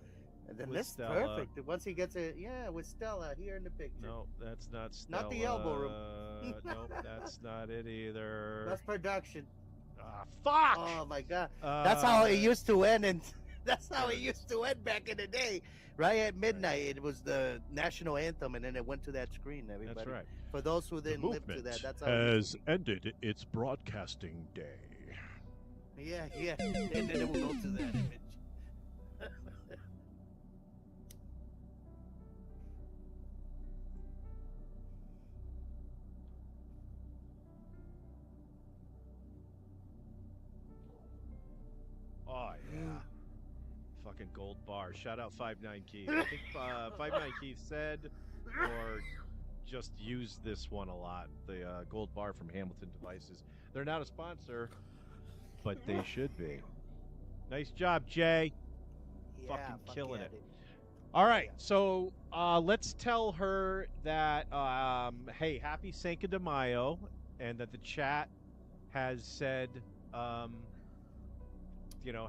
and then With this is Stella. perfect. Once he gets it, yeah, with Stella here in the picture. No, that's not Stella. Not the elbow room. Nope, that's not it either. That's production. Ah, fuck! Oh my god. That's how it used to end, and that's how it used to end back in the day. Right at midnight, it was the national anthem, and then it went to that screen. Everybody. That's right. For those who didn't live to that, that's how. It has ended its broadcasting day. yeah, and then it will go to that image. Oh yeah. Fucking gold bar. Shout out 59 Keith. I think 59 Keith said or just used this one a lot. The gold bar from Hamilton Devices. They're not a sponsor, but they should be. Nice job, Jay. Yeah, Fucking killing yeah, it. dude. All right, so let's tell her that hey, happy Cinco de Mayo, and that the chat has said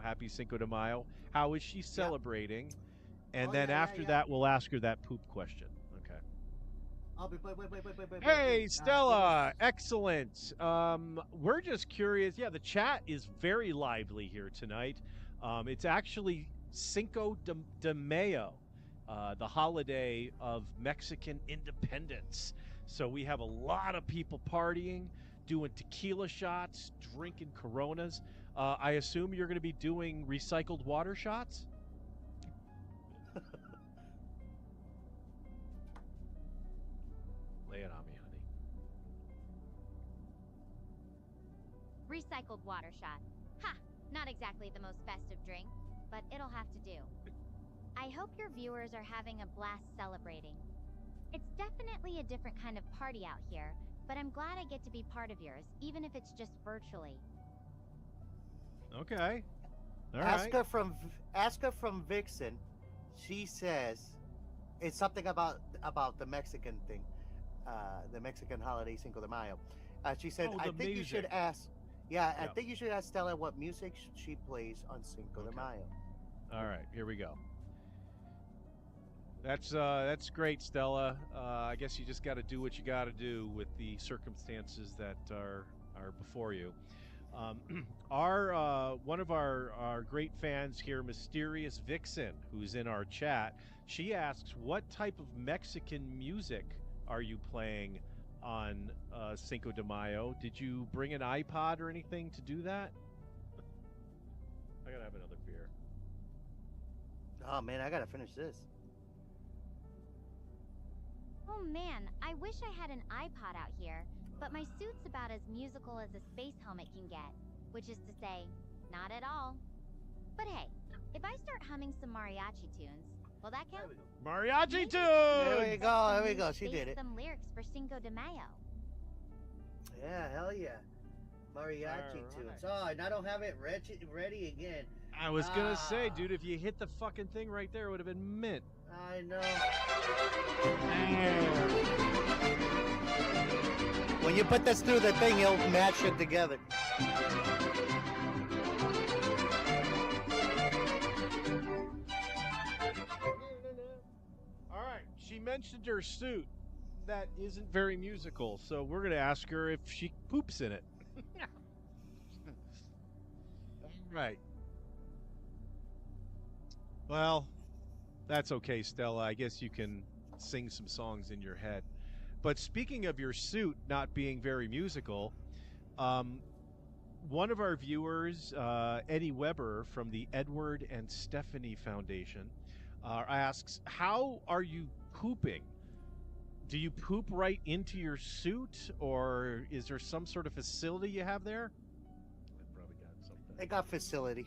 happy Cinco de Mayo. How is she celebrating? And Oh, then yeah, after yeah. that, we'll ask her that poop question. Okay. Oh, wait. Hey, Stella, excellent. We're just curious. Yeah, the chat is very lively here tonight. It's actually Cinco de Mayo, the holiday of Mexican independence. So we have a lot of people partying, doing tequila shots, drinking Coronas. I assume you're going to be doing recycled water shots? Lay it on me, honey. Recycled water shot. Ha! Not exactly the most festive drink, but it'll have to do. I hope your viewers are having a blast celebrating. It's definitely a different kind of party out here, but I'm glad I get to be part of yours, even if it's just virtually. Okay. All Ask right. her from Vixen. She says it's something about the Mexican thing, the Mexican holiday Cinco de Mayo. She said, Oh, I the think you should music. ask. Yeah, I Yep. think you should ask Stella what music she plays on Cinco de Okay. Mayo. All right, here we go. That's great, Stella. I guess you just got to do what you got to do with the circumstances that are before you. One of our great fans here, Mysterious Vixen, who's in our chat, she asks, what type of Mexican music are you playing on Cinco de Mayo? Did you bring an iPod or anything to do that? I gotta have another beer. Oh man, I gotta finish this. Oh man, I wish I had an iPod out here, but my suit's about as musical as a space helmet can get, which is to say, not at all. But hey, if I start humming some mariachi tunes, will that count? Mariachi Maybe There tune! we go. There we go. She did it. Some lyrics for Cinco de Mayo. Yeah, hell yeah. Mariachi All tunes. right. Oh, and I don't have it ready again. I was gonna say, Ah. dude, if you hit the fucking thing right there, it would have been mint. I know. When you put this through the thing, it'll match it together. All right, she mentioned her suit. That isn't very musical, so we're gonna ask her if she poops in it. All right. Well, That's okay, Stella. I guess you can sing some songs in your head. But speaking of your suit not being very musical, um, one of our viewers, Eddie Weber from the Edward and Stephanie Foundation, asks, "How are you pooping? Do you poop right into your suit, or is there some sort of facility you have there?" I probably got something. They got facility.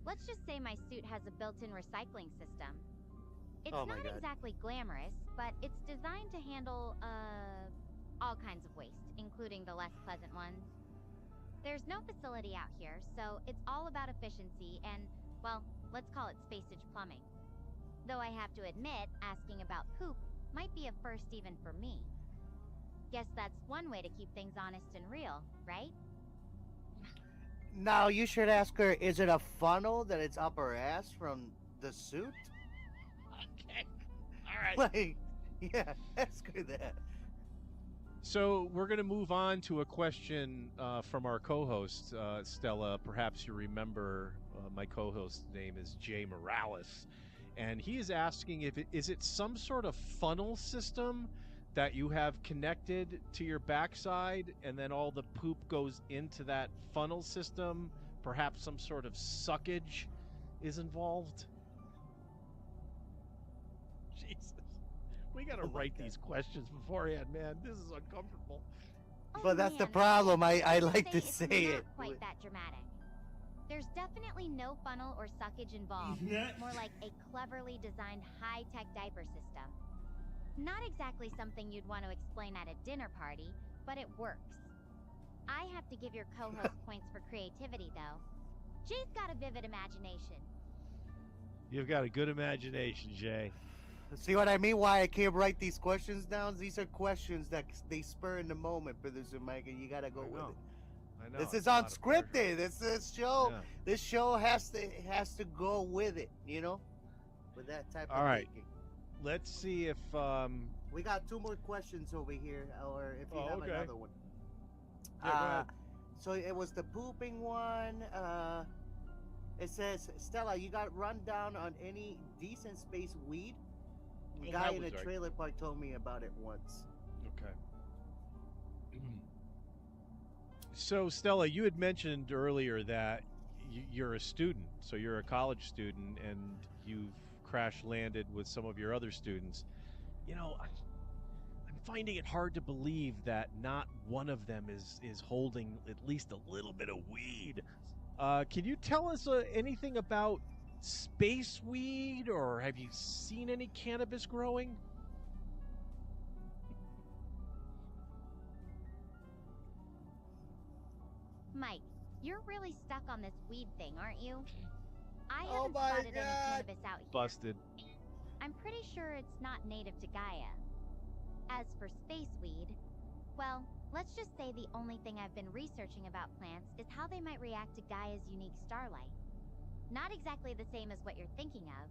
Let's just say my suit has a built-in recycling system. It's Oh my not God. exactly glamorous, but it's designed to handle, all kinds of waste, including the less pleasant ones. There's no facility out here, so it's all about efficiency and, well, let's call it spacage plumbing. Though I have to admit, asking about poop might be a first even for me. Guess that's one way to keep things honest and real, right? Now you should ask her, is it a funnel that it's up her ass from the suit? Okay. All right. Like, yeah, ask her that. So we're going to move on to a question from our co-host, Stella. Perhaps you remember my co-host's name is Jay Morales. And he is asking if is it some sort of funnel system that you have connected to your backside, and then all the poop goes into that funnel system? Perhaps some sort of suckage is involved? Jesus. We got to Oh my write God. these questions beforehand, man. This is uncomfortable. Oh, But that's the man, problem. I let's like to it's say not it. quite that dramatic. There's definitely no funnel or suckage involved. He's nuts. More like a cleverly designed high-tech diaper system. Not exactly something you'd want to explain at a dinner party, but it works. I have to give your co-host points for creativity, though. Jay's got a vivid imagination. You've got a good imagination, Jay. See what I mean? Why I can't write these questions down? These are questions that they spur in the moment, producer Mike, and you gotta go I with know. it. I know. This it's is a lot of pressure. unscripted. This show. Yeah. This show has to go with it. You know, with that type All of right. thinking. Let's see if We got 2 more questions over here, or if you Oh, have okay. another one. Yeah, go ahead. So it was the pooping one. It says, Stella, you got run down on any decent space weed? Oh, Guy that in a was right. trailer park told me about it once. Okay. So, Stella, you had mentioned earlier that you're a student, so you're a college student, and you've crash landed with some of your other students. You know, I'm finding it hard to believe that not one of them is holding at least a little bit of weed. Can you tell us anything about space weed, or have you seen any cannabis growing? Mike, you're really stuck on this weed thing, aren't you? I Oh haven't my spotted any God. cannabis out here. Busted. I'm pretty sure it's not native to Gaia. As for space weed, well, let's just say the only thing I've been researching about plants is how they might react to Gaia's unique starlight. Not exactly the same as what you're thinking of.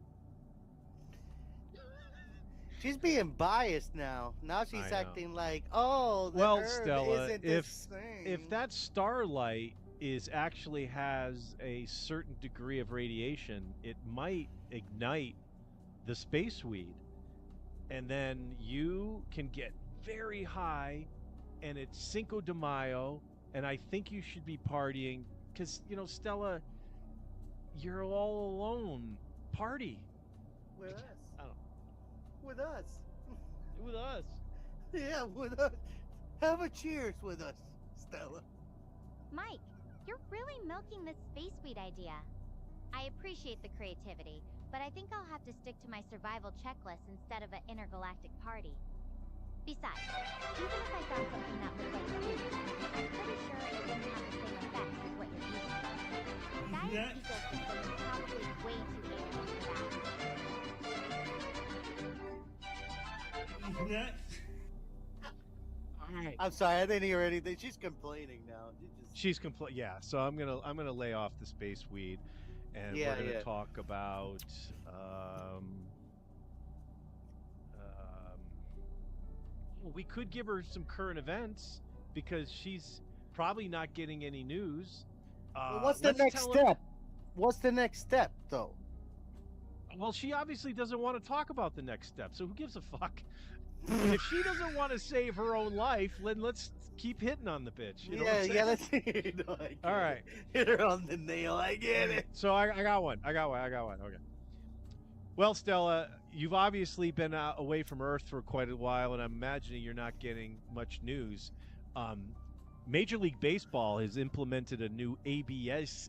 She's being biased now. Now she's I know. acting like, oh, the Well, herb Stella, isn't if- the same. If that starlight actually has a certain degree of radiation, it might ignite the space weed, and then you can get very high, and it's Cinco de Mayo, and I think you should be partying because, you know, Stella, you're all alone. Party with us. I don't- With us. with us. Yeah, with us. Have a cheers with us, Stella. Mike, you're really milking this space weed idea. I appreciate the creativity, but I think I'll have to stick to my survival checklist instead of an intergalactic party. Besides, even if I found something that looked like weed, I'm pretty sure it wouldn't have the same effects as what you're using. Gaia's ecosystem is probably way too dangerous for that. He's nuts. All right. I'm sorry, I didn't hear anything. She's complaining now. She's yeah. So I'm gonna lay off the space weed, and Yeah, we're gonna yeah. talk about well, we could give her some current events because she's probably not getting any news. Well, what's the let's next tell her- step? What's the next step, though? Well, she obviously doesn't want to talk about the next step, so who gives a fuck? If she doesn't want to save her own life, then let's keep hitting on the bitch. You know what I'm saying? Let's no, I get All right. Hit her on the nail. I get it. So I got one. Okay. Well, Stella, you've obviously been away from Earth for quite a while, and I'm imagining you're not getting much news. Major League Baseball has implemented a new EBS.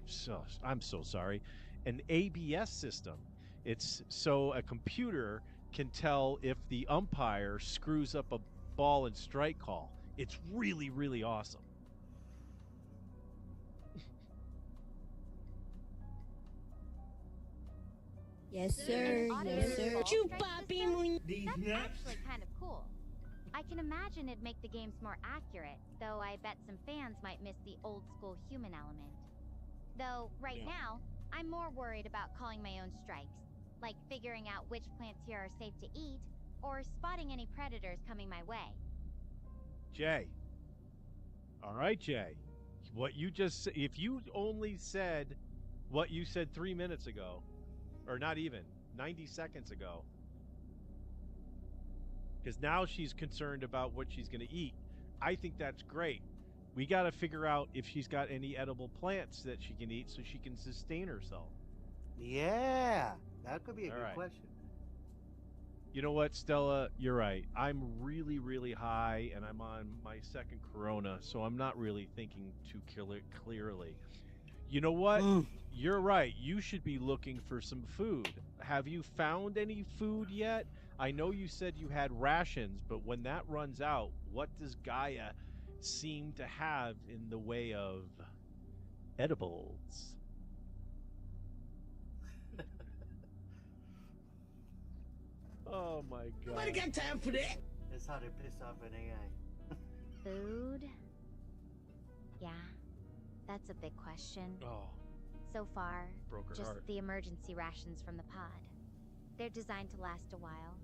So I'm so sorry, an ABS system. It's so a computer can tell if the umpire screws up a ball and strike call. It's really, really awesome. Yes, sir. Yes, sir. These That's nuts. actually kind of cool. I can imagine it'd make the games more accurate, though I bet some fans might miss the old school human element. Though, right now, I'm more worried about calling my own strikes, like figuring out which plants here are safe to eat, or spotting any predators coming my way. Jay. All right, Jay. What you just if you only said what you said 3 minutes ago, or not even 90 seconds ago, because now she's concerned about what she's going to eat. I think that's great. We got to figure out if she's got any edible plants that she can eat so she can sustain herself. Yeah, that could be a All good right. question. You know what, Stella? You're right. I'm really, really high, and I'm on my second Corona, so I'm not really thinking too clearly. You know what? You're right. You should be looking for some food. Have you found any food yet? I know you said you had rations, but when that runs out, what does Gaia seem to have in the way of edibles? Oh my god. Nobody got time for that. That's how they piss off an AI. Food? Yeah, that's a big question. Oh, So far, broke her just heart. the emergency rations from the pod. They're designed to last a while,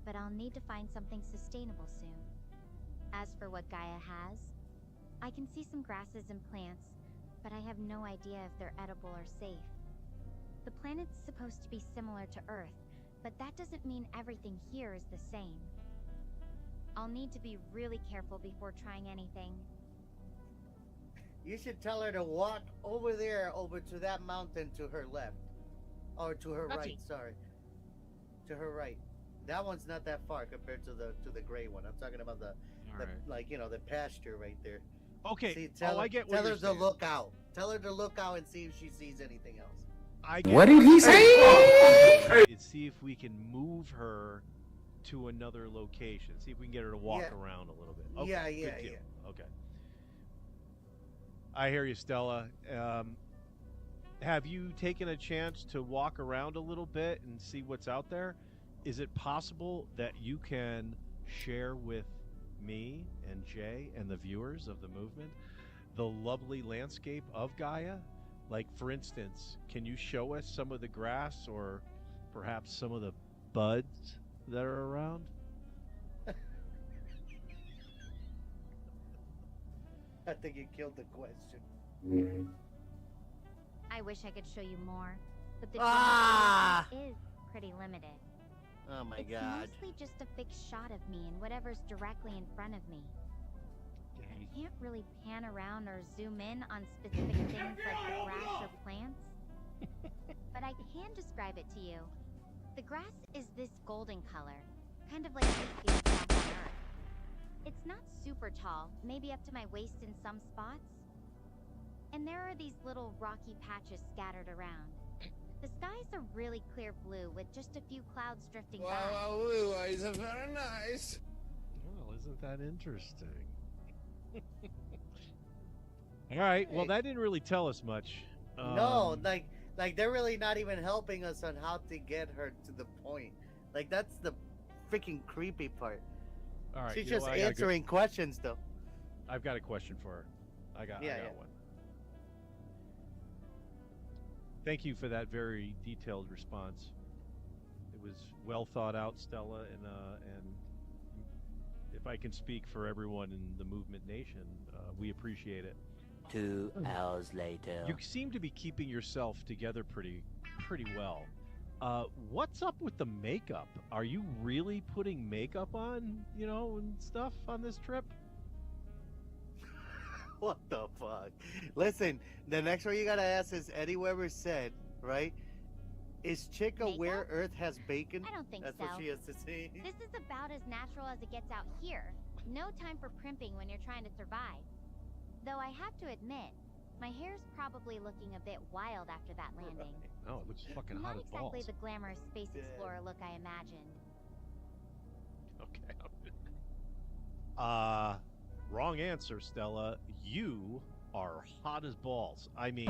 but I'll need to find something sustainable soon. As for what Gaia has, I can see some grasses and plants, but I have no idea if they're edible or safe. The planet's supposed to be similar to Earth, but that doesn't mean everything here is the same. I'll need to be really careful before trying anything. You should tell her to walk over there, over to that mountain to her left. Or to her right, sorry. To her right. That one's not that far compared to the gray one. I'm talking about the right. like, you know, the pasture right there. Okay. See, tell her, I get what tell you're her to saying. look out. Tell her to look out and see if she sees anything else. What did he say? See if we can move her to another location. See if we can get her to walk Yeah. around a little bit. Okay, Yeah, good yeah, deal. yeah. Okay. I hear you, Stella. Have you taken a chance to walk around a little bit and see what's out there? Is it possible that you can share with me and Jay and the viewers of the movement the lovely landscape of Gaia? Like, for instance, can you show us some of the grass or perhaps some of the buds that are around? I think you killed the question. I wish I could show you more, but the Ah! detail is pretty limited. Oh my It's god. mostly just a fixed shot of me and whatever's directly in front of me. I can't really pan around or zoom in on specific things like the grass or plants. But I can describe it to you. The grass is this golden color, kind of like this field back on Earth. It's not super tall, maybe up to my waist in some spots. And there are these little rocky patches scattered around. The skies are really clear blue with just a few clouds drifting by. Wow, is very nice. Well, isn't that interesting? All right. Well, Hey. that didn't really tell us much. No, like they're really not even helping us on how to get her to the point. Like, that's the freaking creepy part. all right. She's you know just what, I gotta go- answering questions though. I've got a question for her. I got Yeah. one. Thank you for that very detailed response. It was well thought out, Stella, and if I can speak for everyone in the Movement Nation, we appreciate it. 2 hours later. You seem to be keeping yourself together pretty well. What's up with the makeup? Are you really putting makeup on, and stuff on this trip? What the fuck? Listen, the next one you gotta ask is Eddie Weber said, right? Is chick aware Makeup? Earth has bacon? I don't think That's so. what she has to say. This is about as natural as it gets out here. No time for primping when you're trying to survive. Though I have to admit, my hair's probably looking a bit wild after that landing. No, it looks fucking hot Not as exactly balls. the glamorous space Yeah. explorer look I imagined. Okay. Wrong answer, Stella. You are hot as balls. I mean,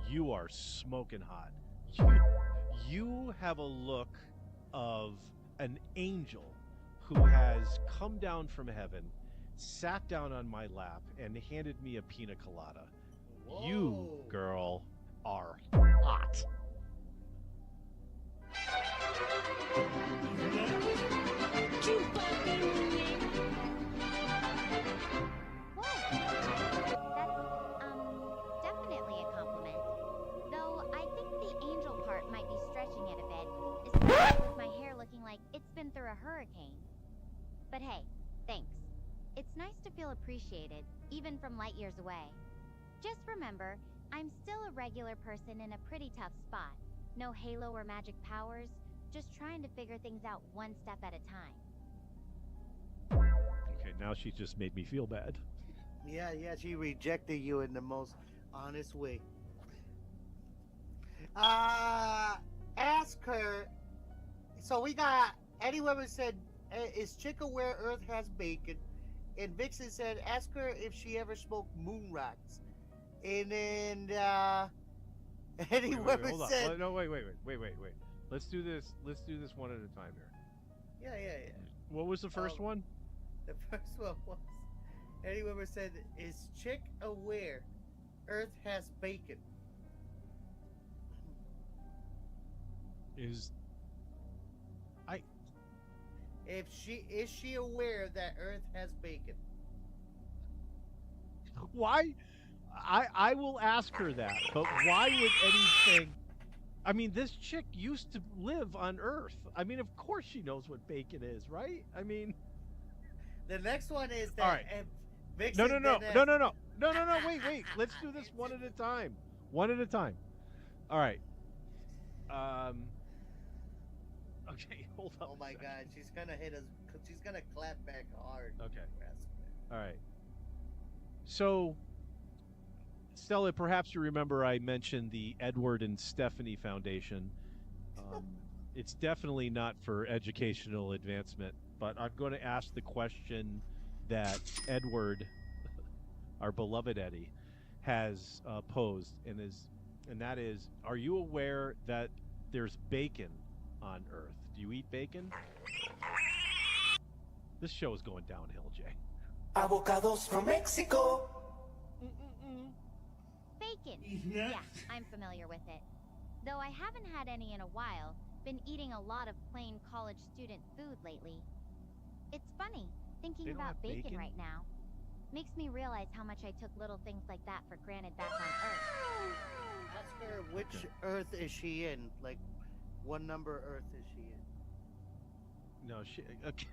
you are smoking hot. You have a look of an angel who has come down from heaven, sat down on my lap, and handed me a pina colada. You, Whoa. girl, are hot. Whoa! That's, definitely a compliment. Though I think the angel part might be stretching it a bit, especially with my hair looking like it's been through a hurricane. But hey, thanks. It's nice to feel appreciated, even from light years away. Just remember, I'm still a regular person in a pretty tough spot. No halo or magic powers, just trying to figure things out one step at a time. Okay, now she just made me feel bad. Yeah, she rejected you in the most honest way. Ask her. So we got Eddie Weber said, "Is chick aware Earth has bacon?" And Vixen said, "Ask her if she ever smoked moon rocks." And then Eddie Weber hold on. said, No, wait. Let's do this one at a time here. "Yeah." What was the first Oh. one? The first one was Eddie Weber said, "Is chick aware Earth has bacon?" Is she aware that Earth has bacon? Why? I will ask her that, but why would anything? I mean, this chick used to live on Earth. I mean, of course she knows what bacon is, right? I mean, The next one is that All right. Vixen no. Wait. Let's do this one at a time. One at a time. All right. Okay, hold on. Oh a my second. God, she's gonna hit us. She's gonna clap back hard. Okay. Grasp it. All right. So, Stella, perhaps you remember I mentioned the Edward and Stephanie Foundation. It's definitely not for educational advancement, but I'm going to ask the question that Edward, our beloved Eddie, has posed, and that is: are you aware that there's bacon on Earth? Do you eat bacon? This show is going downhill, Jay. Avocados from Mexico. Bacon! Yeah, I'm familiar with it. Though I haven't had any in a while, been eating a lot of plain college student food lately. It's funny, thinking They don't about have bacon bacon? right now. Makes me realize how much I took little things like that for granted back on Earth. Ask her which Earth is she in? Like, what number Earth is she in? No, okay.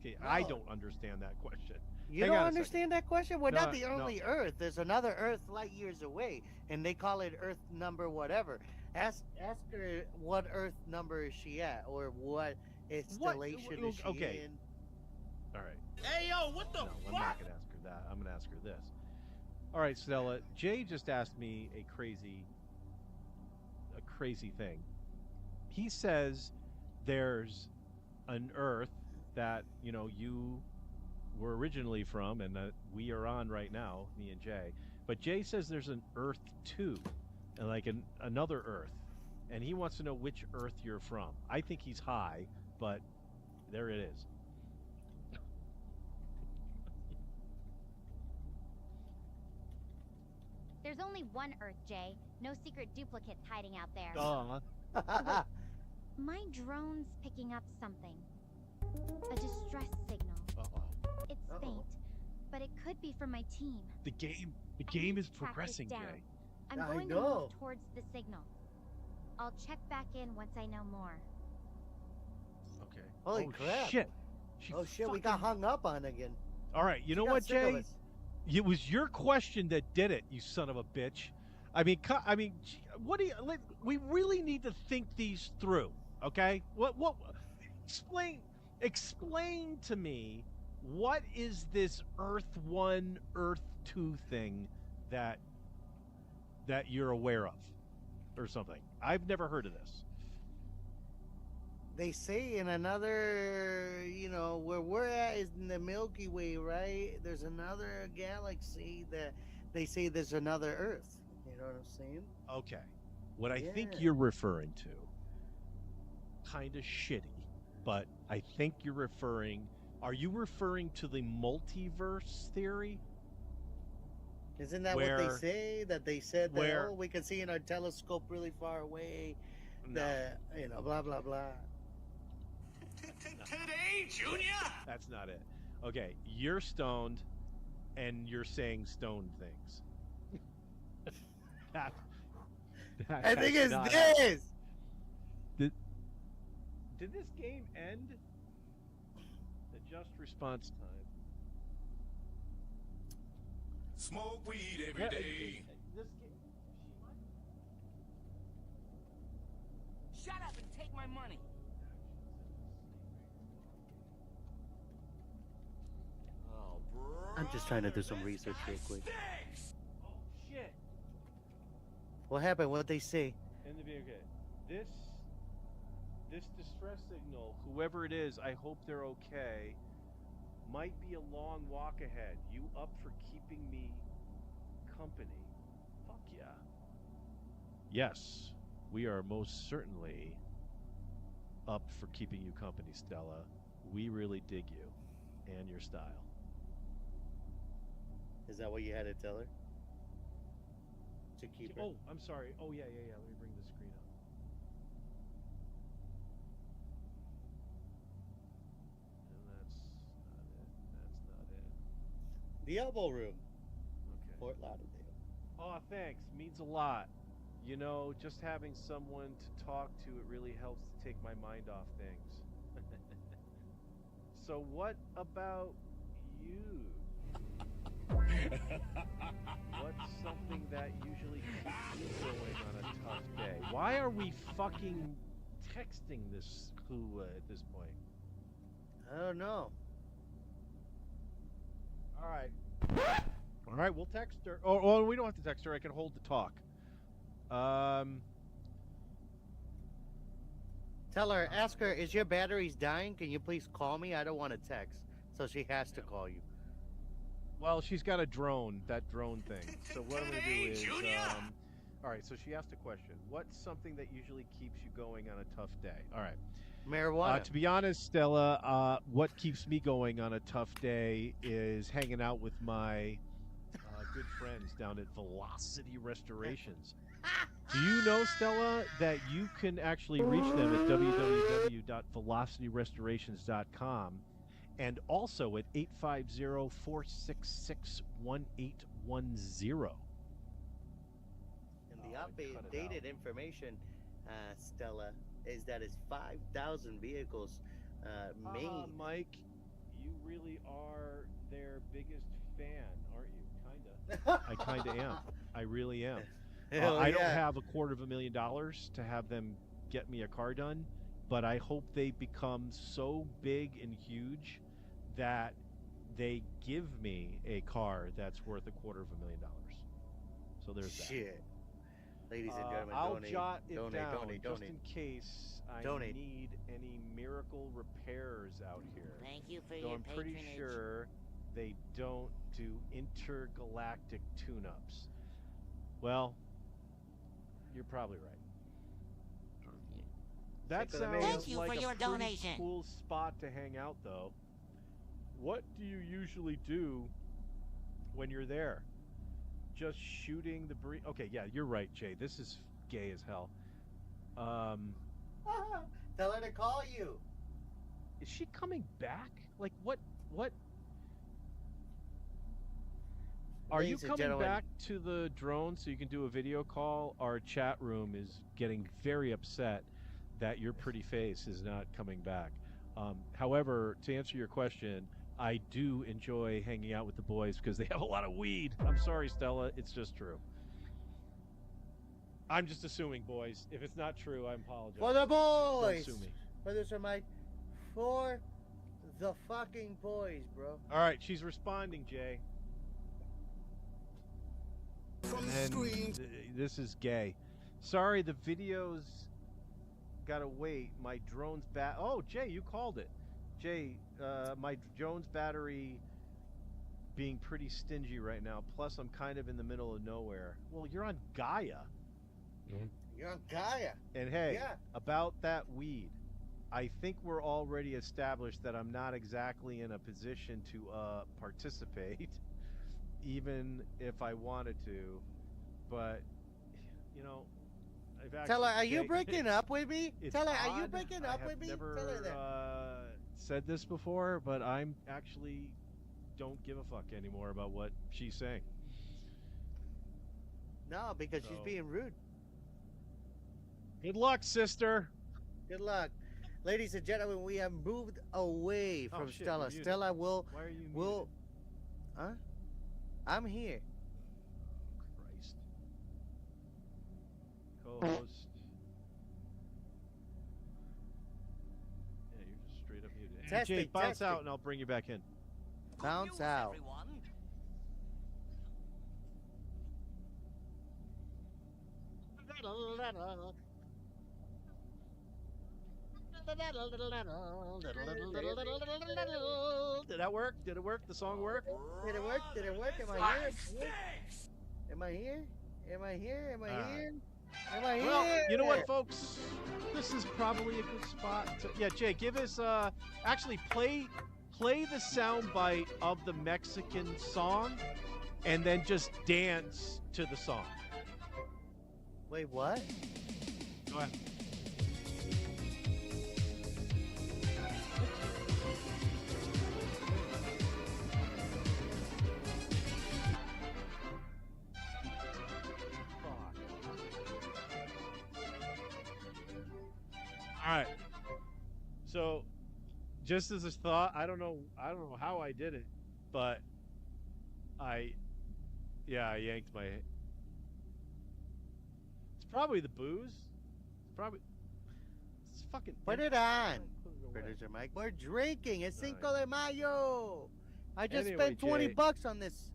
Okay, I No. don't understand that question. You Hang don't on a second. understand that question? We're No, not the no. only Earth. There's another Earth light years away, and they call it Earth number whatever. Ask her what Earth number is she at, or what installation is she okay. in. All right. Hey, yo, what the No, I'm not going to ask her that. I'm going to ask her this. All right, Stella. Jay just asked me a crazy thing. He says there's an Earth that, you were originally from and that we are on right now, me and Jay. But Jay says there's an Earth 2, and like another Earth. And he wants to know which Earth you're from. I think he's high, but there it is. There's only one Earth, Jay. No secret duplicates hiding out there. My drone's picking up something. A distress signal. Uh-oh. It's Uh-oh. faint, but it could be from my team. The game I is need to track this progressing, down. Jay. I'm I going to know. move towards the signal. I'll check back in once I know more. Okay. Holy oh, crap. Shit. She Oh shit, we got fucking- hung up on again. All right, you She know got what, sick of Jay? us. It was your question that did it, you son of a bitch. What do you? We really need to think these through, okay? What? Explain to me what is this Earth 1, Earth 2 thing that you're aware of, or something? I've never heard of this. They say in another, where we're at is in the Milky Way, right? There's another galaxy that they say there's another Earth. You know what I'm saying? Okay. What I think Yeah. you're referring to, kind of shitty, but I think you're are you referring to the multiverse theory? Isn't that what they Where- say? That they said that, where- we can see in our telescope really far away, No, that, blah, blah, blah. Today, Junior? that's not it. Okay, you're stoned, and you're saying stoned things. that, I think that's it's not- this! Did this game end? Adjust response time. Smoke weed every Yeah, day. This game. Shut up and take my money. Oh, bro. I'm just trying to do some research real quick. Oh shit! What happened? What'd they say? In the video game, this distress signal, whoever it is, I hope they're okay. Might be a long walk ahead. You up for keeping me company? Fuck yeah. Yes, we are most certainly up for keeping you company, Stella. We really dig you and your style. Is that what you had to tell her? To keep her? Oh, I'm sorry. Oh yeah. Let me bring the screen up. And that's not it. The elbow room, Okay. Fort Lauderdale. Oh, thanks. Means a lot. You know, just having someone to talk to, it really helps to take my mind off things. So what about you? What's something that usually keeps you going on a tough day? Why are we fucking texting this clue at this point? I don't know. All right, we'll text her. Oh, we don't have to text her. I can hold the talk. Tell her, ask her, is your batteries dying? Can you please call me? I don't want to text. So she has to call you. Well, she's got a drone, that drone thing. So what I'm going to do is, Junior! all right, so she asked a question. What's something that usually keeps you going on a tough day? All right. Marijuana. To be honest, Stella, what keeps me going on a tough day is hanging out with my good friends down at Velocity Restorations. Do you know, Stella, that you can actually reach them at www.velocityrestorations.com and also at 850-466-1810. And the Oh, I cut it updated out. information, Stella, is that it's 5,000 vehicles made. Mike, you really are their biggest fan, aren't you? Kinda. I kinda am. I really am. Hell I don't yeah. have $250,000 to have them get me a car done, but I hope they become so big and huge that they give me a car that's worth $250,000. So there's that. Shit. Ladies and gentlemen, I'll donate. jot it donate, down donate, just donate. in case I Donate. need any miracle repairs out here. Thank you for Though your I'm pretty patronage. sure they don't do intergalactic tune-ups. Well, you're probably right. That Cinco de sounds Mayo. Thank you like for a your pretty donation. cool spot to hang out, though. What do you usually do when you're there? Just shooting the breeze? Okay, yeah, you're right, Jay. This is gay as hell. Tell her to call you. Is she coming back? Like, what? Are you ladies and coming gentlemen. back to the drone so you can do a video call? Our chat room is getting very upset that your pretty face is not coming back. However, to answer your question, I do enjoy hanging out with the boys because they have a lot of weed. I'm sorry, Stella. It's just true. I'm just assuming, boys. If it's not true, I apologize. For the Don't boys. sue me. Producer Mike. For the fucking boys, bro. All right, she's responding, Jay. And this is gay. Sorry, the videos gotta wait. My drone's Oh, Jay, you called it. Jay, my drone's battery being pretty stingy right now. Plus, I'm kind of in the middle of nowhere. Well, you're on Gaia. You're on Gaia. And hey, Yeah. about that weed, I think we're already established that I'm not exactly in a position to participate, even if I wanted to. But, you know, I've actually... Tell her, are you breaking up with me? It's Tell her, are you odd. breaking up with me? I have Tell her never that. said this before, but I'm actually don't give a fuck anymore about what she's saying. No, because she's So- being rude. Good luck, sister. Good luck. Ladies and gentlemen, we have moved away Oh, from shit, Stella. you're muted. Stella will... Why are you will... Huh? I'm here. Christ. Co-host. Yeah, you're just straight up muted. Hey, Testing, Jay, bounce testing. out and I'll bring you back in. Bounce News, out. everyone. Did that work? Did it work? The song work? Did it work? Did it work? Am I here? Am I here? Am I here? Am I All right. here? Am I here? Well, you know what, folks? This is probably a good spot to... Yeah, Jay, give us... Actually, play the soundbite of the Mexican song and then just dance to the song. Wait, what? Go ahead. All right. So, just as a thought, I don't know how I did it, but I yanked my. It's probably the booze. It's fucking. Put it on. Put it away. Producer Mike, we're drinking. It's All right. Cinco de Mayo. I just Anyway, spent 20 Jay. bucks on this.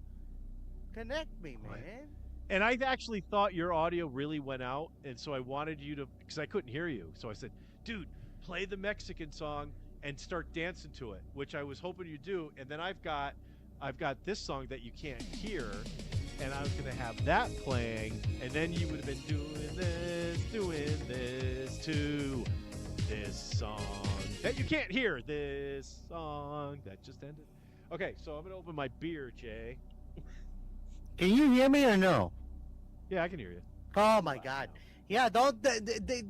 Connect me, Right. man. And I actually thought your audio really went out, and so I wanted you to, because I couldn't hear you. So I said, dude, play the Mexican song and start dancing to it, which I was hoping you'd do. And then I've got this song that you can't hear, and I was going to have that playing, and then you would have been doing this to this song that you can't hear, this song that just ended. Okay, so I'm going to open my beer, Jay. Can you hear me or no? Yeah, I can hear you. Oh my God. Yeah, don't.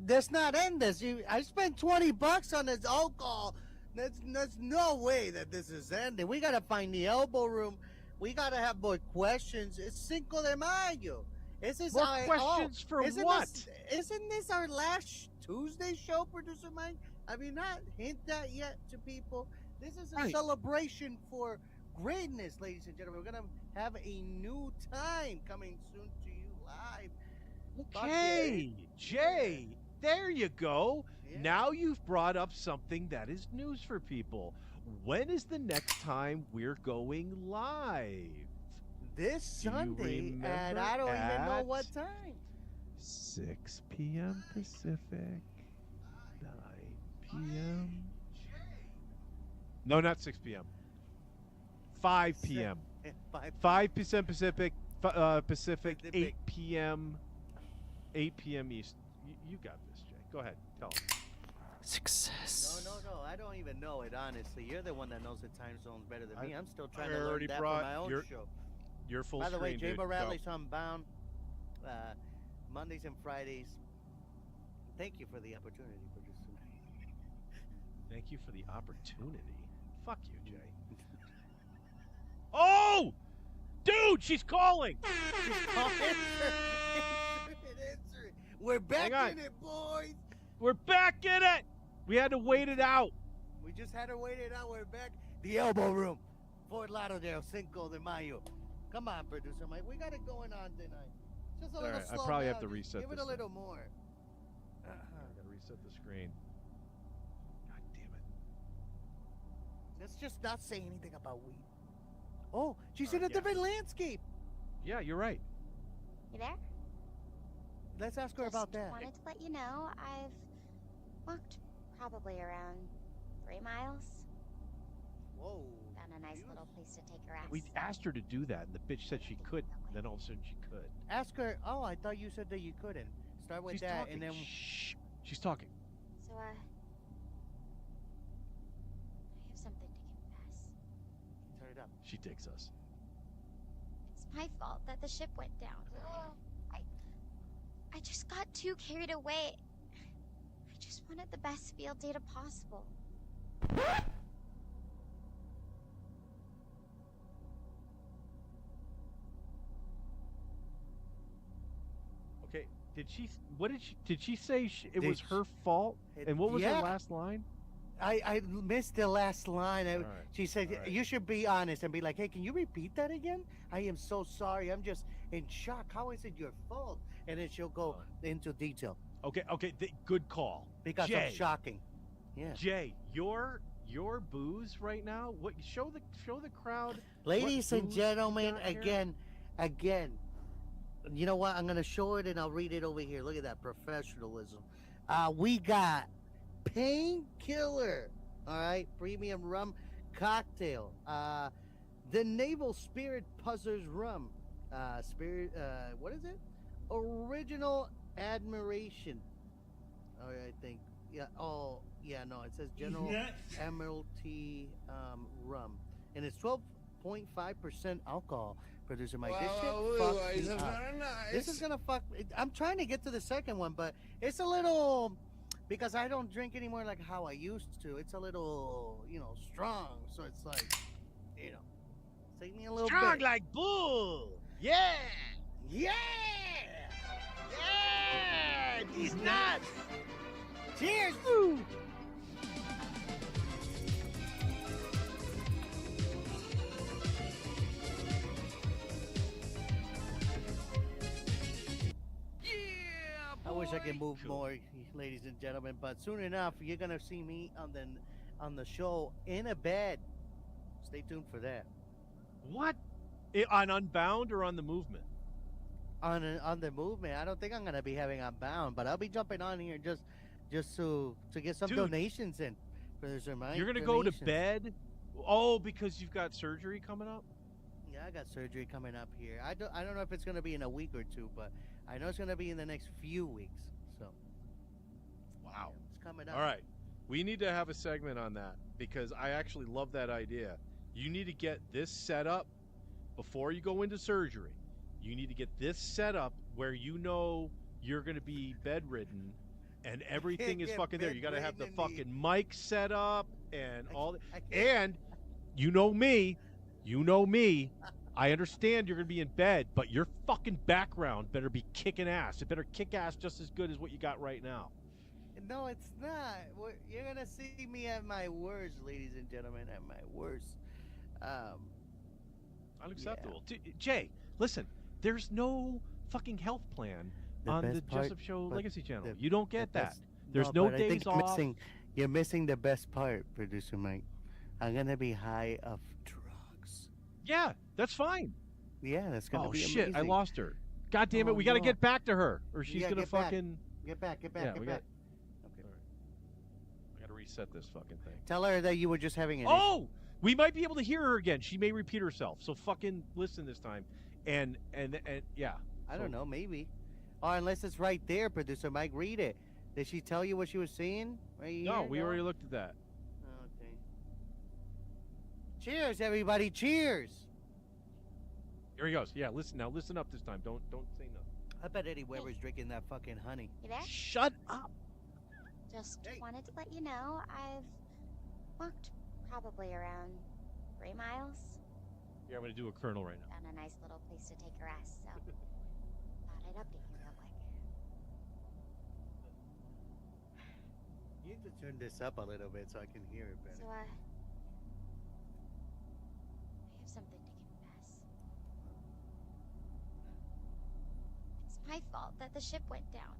Let's not end this. I spent 20 bucks on this alcohol. There's no way that this is ending. We gotta find the elbow room. We gotta have more questions. It's Cinco de Mayo. Is this More questions for what? Isn't this our last Tuesday show, Producer Mike? Have you not hint that yet to people? This is a Right. celebration for greatness, ladies and gentlemen. We're gonna have a new time coming soon to you live. Fuck Okay, Jay, there you go. Yeah. Now you've brought up something that is news for people. When is the next time we're going live? This Do you Sunday, and remember I don't even know at what time. 6 p.m. Pacific, 9 p.m. No, not 6 p.m. 5 p.m. 5 p.m. Pacific, Pacific, 8 p.m. 8 p.m. East. You got this, Jay. Go ahead. Tell them. Success. No. I don't even know it, honestly. You're the one that knows the time zones better than me. I'm still trying to learn already that for brought my own your- show. You're full By the way, screen, Jay dude. Go. Morales Unbound, Mondays and Fridays. Thank you for the opportunity, Producer. Thank you for the opportunity. Fuck you, Jay. Oh! Dude! Dude, she's calling. We're back Hang on. in it, boys. We're back in it. We had to wait it out. We just had to wait it out. We're back. The elbow room. Fort Lauderdale, Cinco de Mayo. Come on, producer Mike. We got it going on tonight. Just a little right, I slow probably have down. to reset Give it this a little thing. more. I gotta reset the screen. God damn it. Let's just not say anything about weed. Oh, she's All in right, a yeah. different landscape. Yeah, you're right. You there? Let's ask her about that. Wanted to let you know I've walked probably around 3 miles. Whoa. Found a nice little place to take her ass. We asked her to do that, and the bitch said she couldn't. Then all of a sudden she could. Ask her. Oh, I thought you said that you couldn't. Start with She's that, talking. and then Shh. She's talking. So, I have something to confess. turn it up. She digs us. It's my fault that the ship went down. I just got too carried away. I just wanted the best field data possible. Okay. Did she? What did she? Did she say it Did was her fault? it- And what was yeah. her last line? I missed the last line. All right, She said, all right. "You should be honest and be like, hey, can you repeat that again? I am so sorry. I'm just in shock. How is it your fault?" And then she'll go into detail Okay. Okay. Good call. because Jay. of shocking. Yeah. Jay, your booze right now. What? Show the crowd. Ladies what and booze you gentlemen, got here. again. You know what? I'm gonna show it and I'll read it over here. Look at that professionalism. We got Painkiller. All right, premium rum cocktail. The Naval Spirit Puzzers rum. Spirit. What is it? Original Admiration. Oh, I think. Yeah. Oh, yeah. No, it says General Admiralty rum, and it's 12.5% alcohol. Producer Mike, this shit fucked me up. This is gonna fuck. I'm trying to get to the second one, but it's a little because I don't drink anymore like how I used to. It's a little, strong. So it's like, take me a little Strong bit. like bull. Yeah. Yeah. Yeah. These nuts. Cheers. I wish I could move more, ladies and gentlemen, but soon enough you're gonna see me on the show in a bed. Stay tuned for that. What? On Unbound or on the movement? On the movement, I don't think I'm gonna be having Unbound, but I'll be jumping on here just to get some Dude. donations in. Producer Mike, You're gonna go to donations. bed? Oh, because you've got surgery coming up? Yeah, I got surgery coming up here. I don't know if it's gonna be in a week or two, but I know it's gonna be in the next few weeks. So Wow. it's coming up. All right. We need to have a segment on that because I actually love that idea. You need to get this set up before you go into surgery. You need to get this set up where you know you're going to be bedridden and everything is get fucking there. You got to have the bedridden fucking mic set up and all that. I can't- And you know me. I understand you're going to be in bed, but your fucking background better be kicking ass. It better kick ass just as good as what you got right now. No, it's not. You're gonna see me at my worst, ladies and gentlemen, at my worst. Unacceptable. Jay, listen, there's no fucking health plan The on the best part- Jessup Show but Legacy Channel. the- You don't get the that. best- There's no but I think days off. you're missing the best part, Producer Mike. I'm gonna be high of drugs. Yeah, that's fine. Yeah, that's gonna Oh be shit, I amazing. lost her. God damn it, Oh, we got to no. get back to her, or she's Yeah, gonna get back. fucking. Get back, Yeah, get we back. Okay. I got to reset this fucking thing. Tell her that you were just having an Oh, we might be able to hear her again. She may repeat herself, so fucking listen this time. And yeah. I don't know, maybe. Or unless it's right there, Producer Mike, read it. Did she tell you what she was saying? Right here? No, we already looked at that. Okay. Cheers, everybody! Cheers! Here he goes. Yeah, listen now. Listen up this time. Don't say nothing. I bet Eddie Weber's drinking that fucking honey. You there? Shut up. Just Hey. wanted to let you know I've walked probably around 3 miles. Yeah, I'm gonna do a colonel right now. Found a nice little place to take her ass, so thought I'd update you real quick. You need to turn this up a little bit so I can hear it better. So, I have something to confess. It's my fault that the ship went down.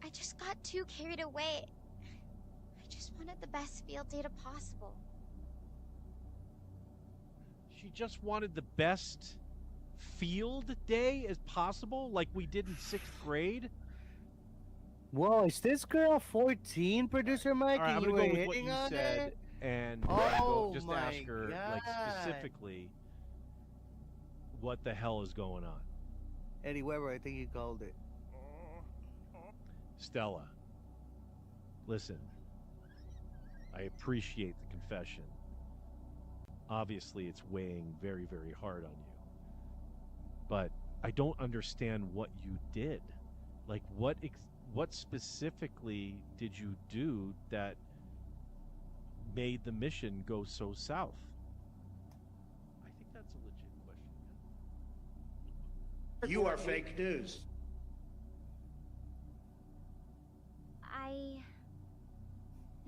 I just got too carried away. I just wanted the best field data possible. She just wanted the best field day as possible, like we did in 6th grade. Whoa, is this girl 14, producer Mike? All right, I'm and you gonna were go with what hitting you on said, her? and Oh just my ask her like God. specifically what the hell is going on. Eddie Weber, I think you called it. Stella, listen, I appreciate the confession. Obviously, it's weighing very, very hard on you. But I don't understand what you did. Like, what specifically did you do that made the mission go so south? I think that's a legit question. You are fake news. I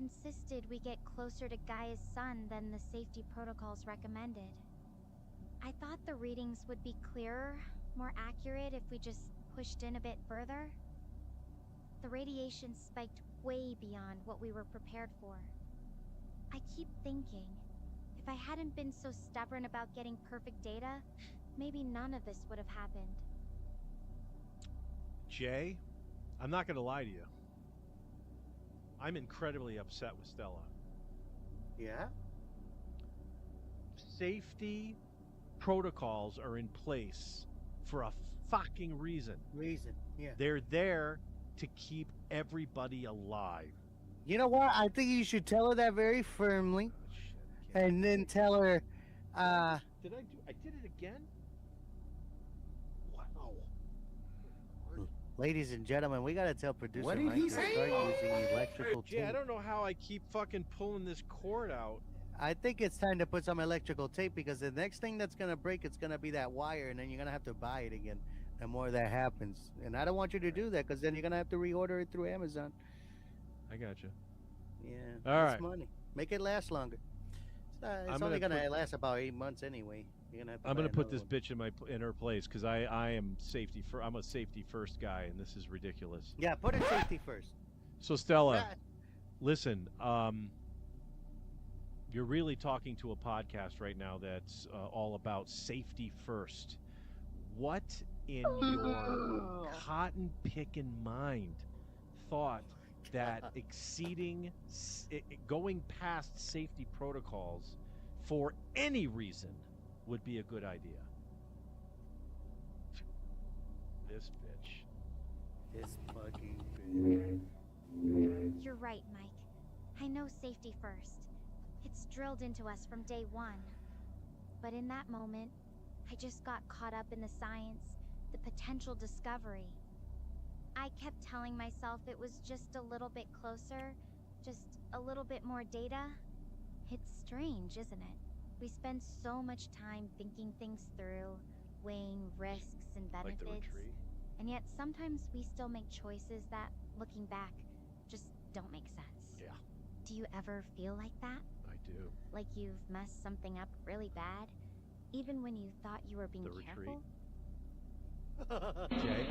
insisted we get closer to Gaia's sun than the safety protocols recommended. I thought the readings would be clearer, more accurate if we just pushed in a bit further. The radiation spiked way beyond what we were prepared for. I keep thinking, if I hadn't been so stubborn about getting perfect data, maybe none of this would have happened. Jay, I'm not going to lie to you. I'm incredibly upset with Stella. Yeah? Safety protocols are in place for a fucking reason. Yeah. They're there to keep everybody alive. You know what? I think you should tell her that very firmly, Oh, shit, I can't- and then tell her, I did it again? Wow. ladies and gentlemen, we gotta tell producer What did Mike he to say? start using electrical Jay, I tape. don't know how I keep fucking pulling this cord out. I think it's time to put some electrical tape because the next thing that's gonna break, it's gonna be that wire, and then you're gonna have to buy it again. The more that happens, and I don't want you to do that because then you're gonna have to reorder it through Amazon. I got you. Yeah, All it's right. money. Make it last longer. It's I'm only gonna gonna put- last about 8 months anyway. You're gonna have to I'm buy gonna put another this one. bitch in her place because I am safety for. I'm a safety first guy, and this is ridiculous. Yeah, put it safety first. So Stella, Yeah. listen, you're really talking to a podcast right now that's all about safety first. What in your cotton picking mind thought that going past safety protocols for any reason would be a good idea? This bitch. This fucking bitch. You're right, Mike. I know safety first. It's drilled into us from day one. But in that moment, I just got caught up in the science, the potential discovery. I kept telling myself it was just a little bit closer, just a little bit more data. It's strange, isn't it? We spend so much time thinking things through, weighing risks and Like benefits. the retreat. And yet sometimes we still make choices that, looking back, just don't make sense. Yeah. Do you ever feel like that? I do. Like you've messed something up really bad, even when you thought you were being The retreat. careful? Jay,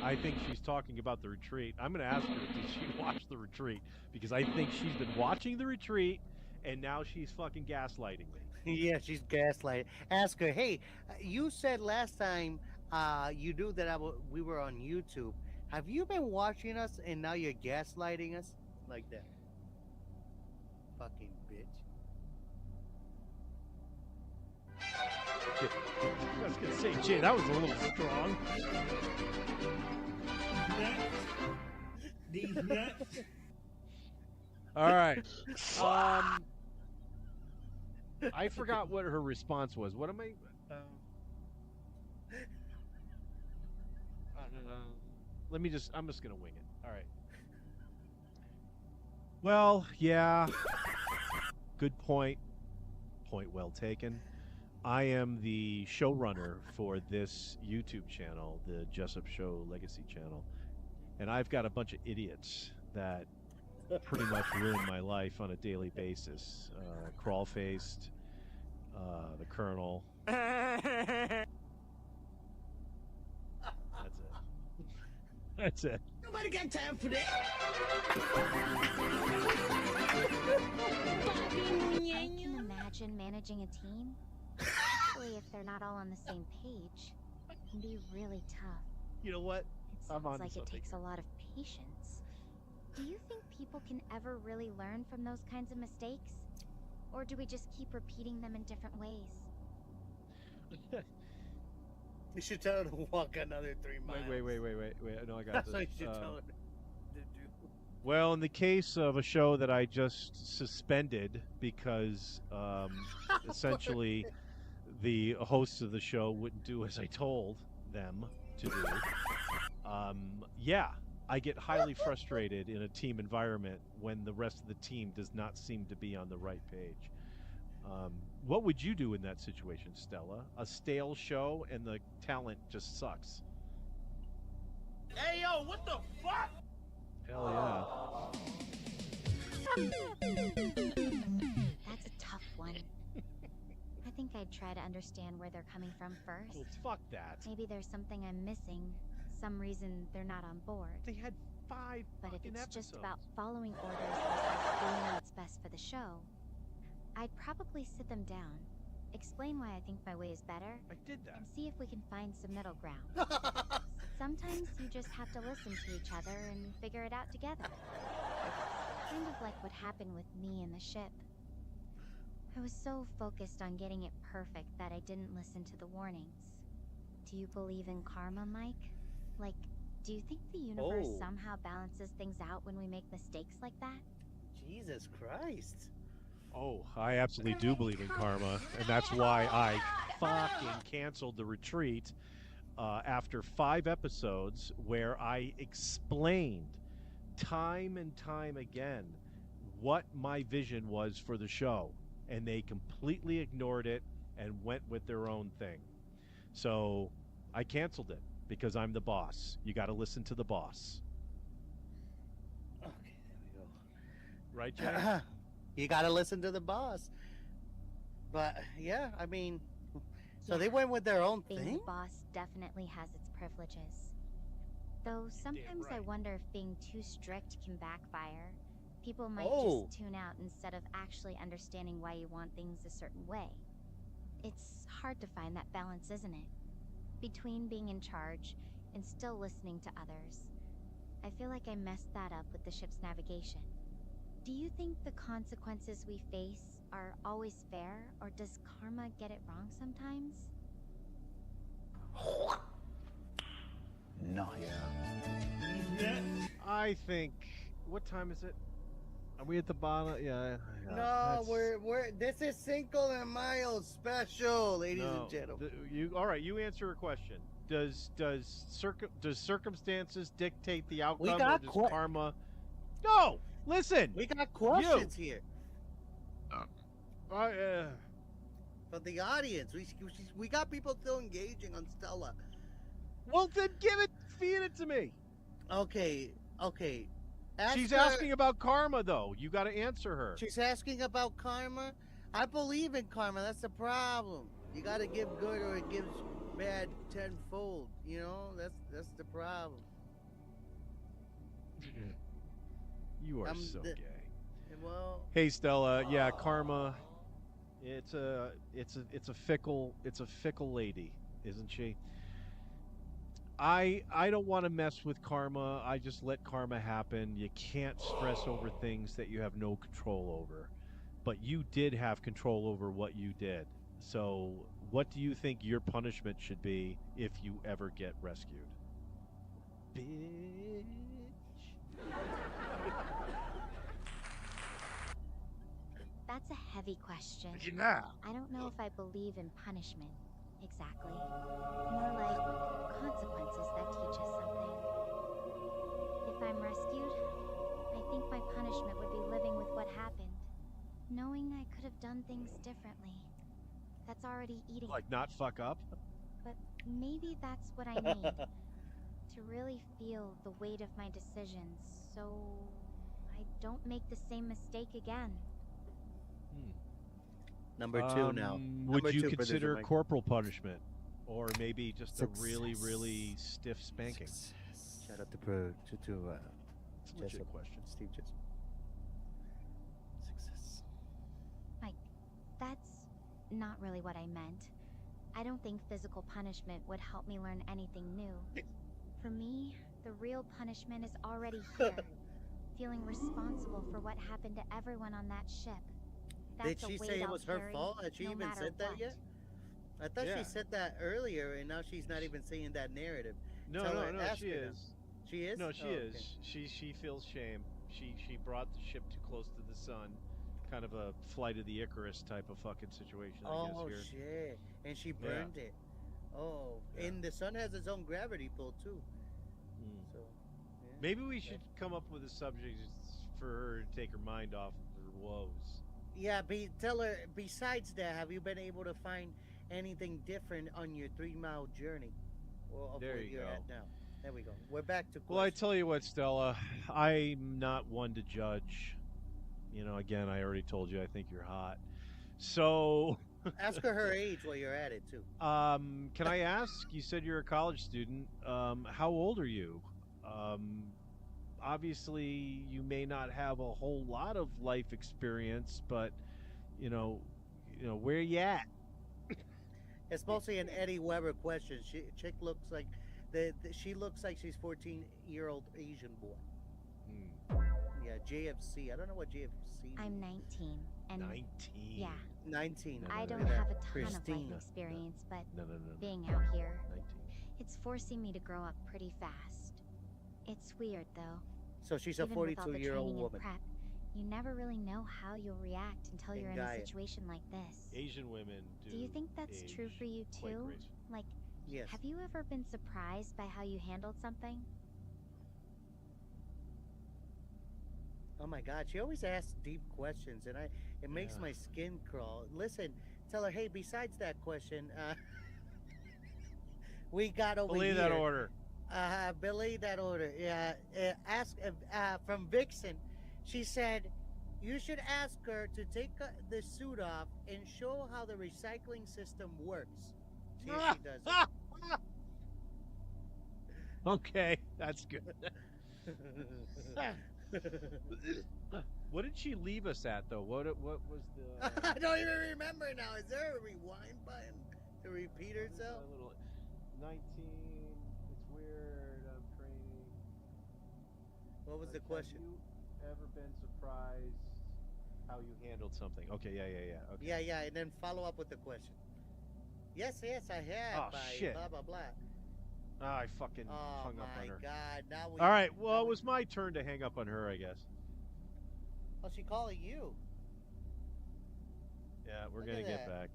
I think she's talking about the retreat. I'm going to ask her, did she watch the retreat? Because I think she's been watching the retreat, and now she's fucking gaslighting me. Yeah, she's gaslighting. Ask her, hey, you said last time you knew that we were on YouTube. Have you been watching us and now you're gaslighting us? Like that. Fucking bitch. Jay, I was going to say, Jay, that was a little strong. These nuts. All right. I forgot what her response was. What am I... I'm just going to wing it. All right. Well, yeah. Good point. point well taken. I am the showrunner for this YouTube channel, the Jessup Show Legacy channel, and I've got a bunch of idiots that pretty much ruin my life on a daily basis. Crawl-faced, the Colonel. That's it. That's it. Nobody got time for that. I can imagine managing a team, especially if they're not all on the same page. It can be really tough. You know what? It I'm sounds onto like it something. takes a lot of patience. Do you think people can ever really learn from those kinds of mistakes? Or do we just keep repeating them in different ways? You should tell her to walk another 3 miles. Wait. No, I got That's this. what you should tell her to do. Well, in the case of a show that I just suspended because essentially the hosts of the show wouldn't do as I told them to do, yeah, I get highly frustrated in a team environment when the rest of the team does not seem to be on the right page. What would you do in that situation, Stella? A stale show and the talent just sucks. Hey, yo, what the fuck? Hell That's a tough one. I think I'd try to understand where they're coming from yeah. first. Well, fuck that. Maybe there's something I'm missing, some reason they're not on board. They had 5 But if fucking it's episodes. just about following orders versus doing what's best for the show, I'd probably sit them down, explain why I think my way is better, I did that. and see if we can find some middle ground. Sometimes you just have to listen to each other and figure it out together. Kind of like what happened with me and the ship. I was so focused on getting it perfect that I didn't listen to the warnings. Do you believe in karma, Mike? Like, do you think the universe Oh. somehow balances things out when we make mistakes like that? Jesus Christ. Oh, I absolutely do believe in karma, and that's why I fucking canceled the retreat after 5 episodes where I explained time and time again what my vision was for the show, and they completely ignored it and went with their own thing. So I canceled it because I'm the boss. You got to listen to the boss. Okay, there Right, we Jay? go. You gotta listen to the boss. But, yeah, I mean, so they went with their own Being thing? the boss definitely has its privileges. Though sometimes I right. wonder if being too strict can backfire. People might Oh. just tune out instead of actually understanding why you want things a certain way. It's hard to find that balance, isn't it? Between being in charge and still listening to others. I feel like I messed that up with the ship's navigation. Do you think the consequences we face are always fair, or does karma get it wrong sometimes? No, yeah. I think. What time is it? Are we at the bottom? Yeah. No, that's- we're this is Cinco and Mayo special, ladies no, and gentlemen. You all right? You answer a question. Does circumstances dictate the outcome, got or does que- karma? No. Listen. We got questions here from the audience. We got people still engaging on Stella. Well, then feed it to me. Okay. She's Ask her- asking about karma, though. You got to answer her. She's asking about karma. I believe in karma. That's the problem. You got to give good, or it gives bad tenfold. You know, that's the problem. You are I'm so the- gay. Well, Hey, Stella. Yeah, karma. It's a fickle lady, isn't she? I don't want to mess with karma. I just let karma happen. You can't stress over things that you have no control over. But you did have control over what you did. So, what do you think your punishment should be if you ever get rescued? Bitch. That's a heavy question. Yeah. I don't know if I believe in punishment, exactly. More like consequences that teach us something. If I'm rescued, I think my punishment would be living with what happened. Knowing I could have done things differently. That's already eating. Like not fuck up? But maybe that's what I need. To really feel the weight of my decisions, so I don't make the same mistake again. Number 2 now. Would Number you 2, producer consider Mike. corporal punishment? Or maybe just a really, Success. really stiff spanking? Shout out to It's a legit Jessup. question. Steve Jessup. Success. That's not really what I meant. I don't think physical punishment would help me learn anything new. For me, the real punishment is already here. Feeling responsible for what happened to everyone on that ship. Did That's a she weight say it I'll was her carry, fault? Had she no even matter said that what. yet? I thought Yeah. she said that earlier, and now she's not even saying that narrative. No, Tell no, her, no, ask she her now. is. She is? No, she Oh, okay. is. She feels shame. She brought the ship too close to the sun. Kind of a flight of the Icarus type of fucking situation, I Oh, guess here. shit. And she burned it. Oh, Yeah. and the sun has its own gravity pull, too. Mm. So, yeah. Maybe we should come up with a subject for her to take her mind off of her woes. Yeah, tell her, besides that, have you been able to find anything different on your 3-mile journey? Or of There where you you're go. at now? There we go. We're back to Well, I questions. tell you what, Stella, I'm not one to judge. You know, again, I already told you I think you're hot. So, Ask her age while you're at it, too. can I ask? You said you're a college student. How old are you? Obviously, you may not have a whole lot of life experience, but you know, where you at? It's mostly an Eddie Weber question. Chick looks like she looks like she's 14-year-old Asian boy. Hmm, Yeah, JFC. I don't know what JFC. I'm 19, and 19. yeah, 19. No, I no, don't no, no. have a ton of Christina. life experience, but No. being out here, 19. it's forcing me to grow up pretty fast. It's weird, though. So she's a Even with all the 42-year-old training and woman. prep, you never really know how you'll react until And you're in Gaia. a situation like this. Asian women do. Do you think that's true for you quite too? gracefully. Like, Yes. have you ever been surprised by how you handled something? Oh my God, she always asks deep questions, and it makes Yeah. my skin crawl. Listen, tell her, hey, besides that question, we got over Believe here. that order. Believe that order. Yeah. Ask from Vixen. She said, you should ask her to take the suit off and show how the recycling system works. See if she does it. Okay, that's good. What did she leave us at, though? What was the? I don't even remember now. Is there a rewind button to repeat herself? 19. It's weird. I'm training. What was the Like, question? Have you ever been surprised how you handled something? Okay, yeah. Okay. Yeah, and then follow up with the question. Yes, I have. Oh, shit. Blah, blah, blah. Ah, I fucking Oh, hung up on my her. God. Now we... All right. now Well, it we- was my turn to hang up on her, I guess. Oh, she calling you. Yeah, we're Look gonna at get that. back.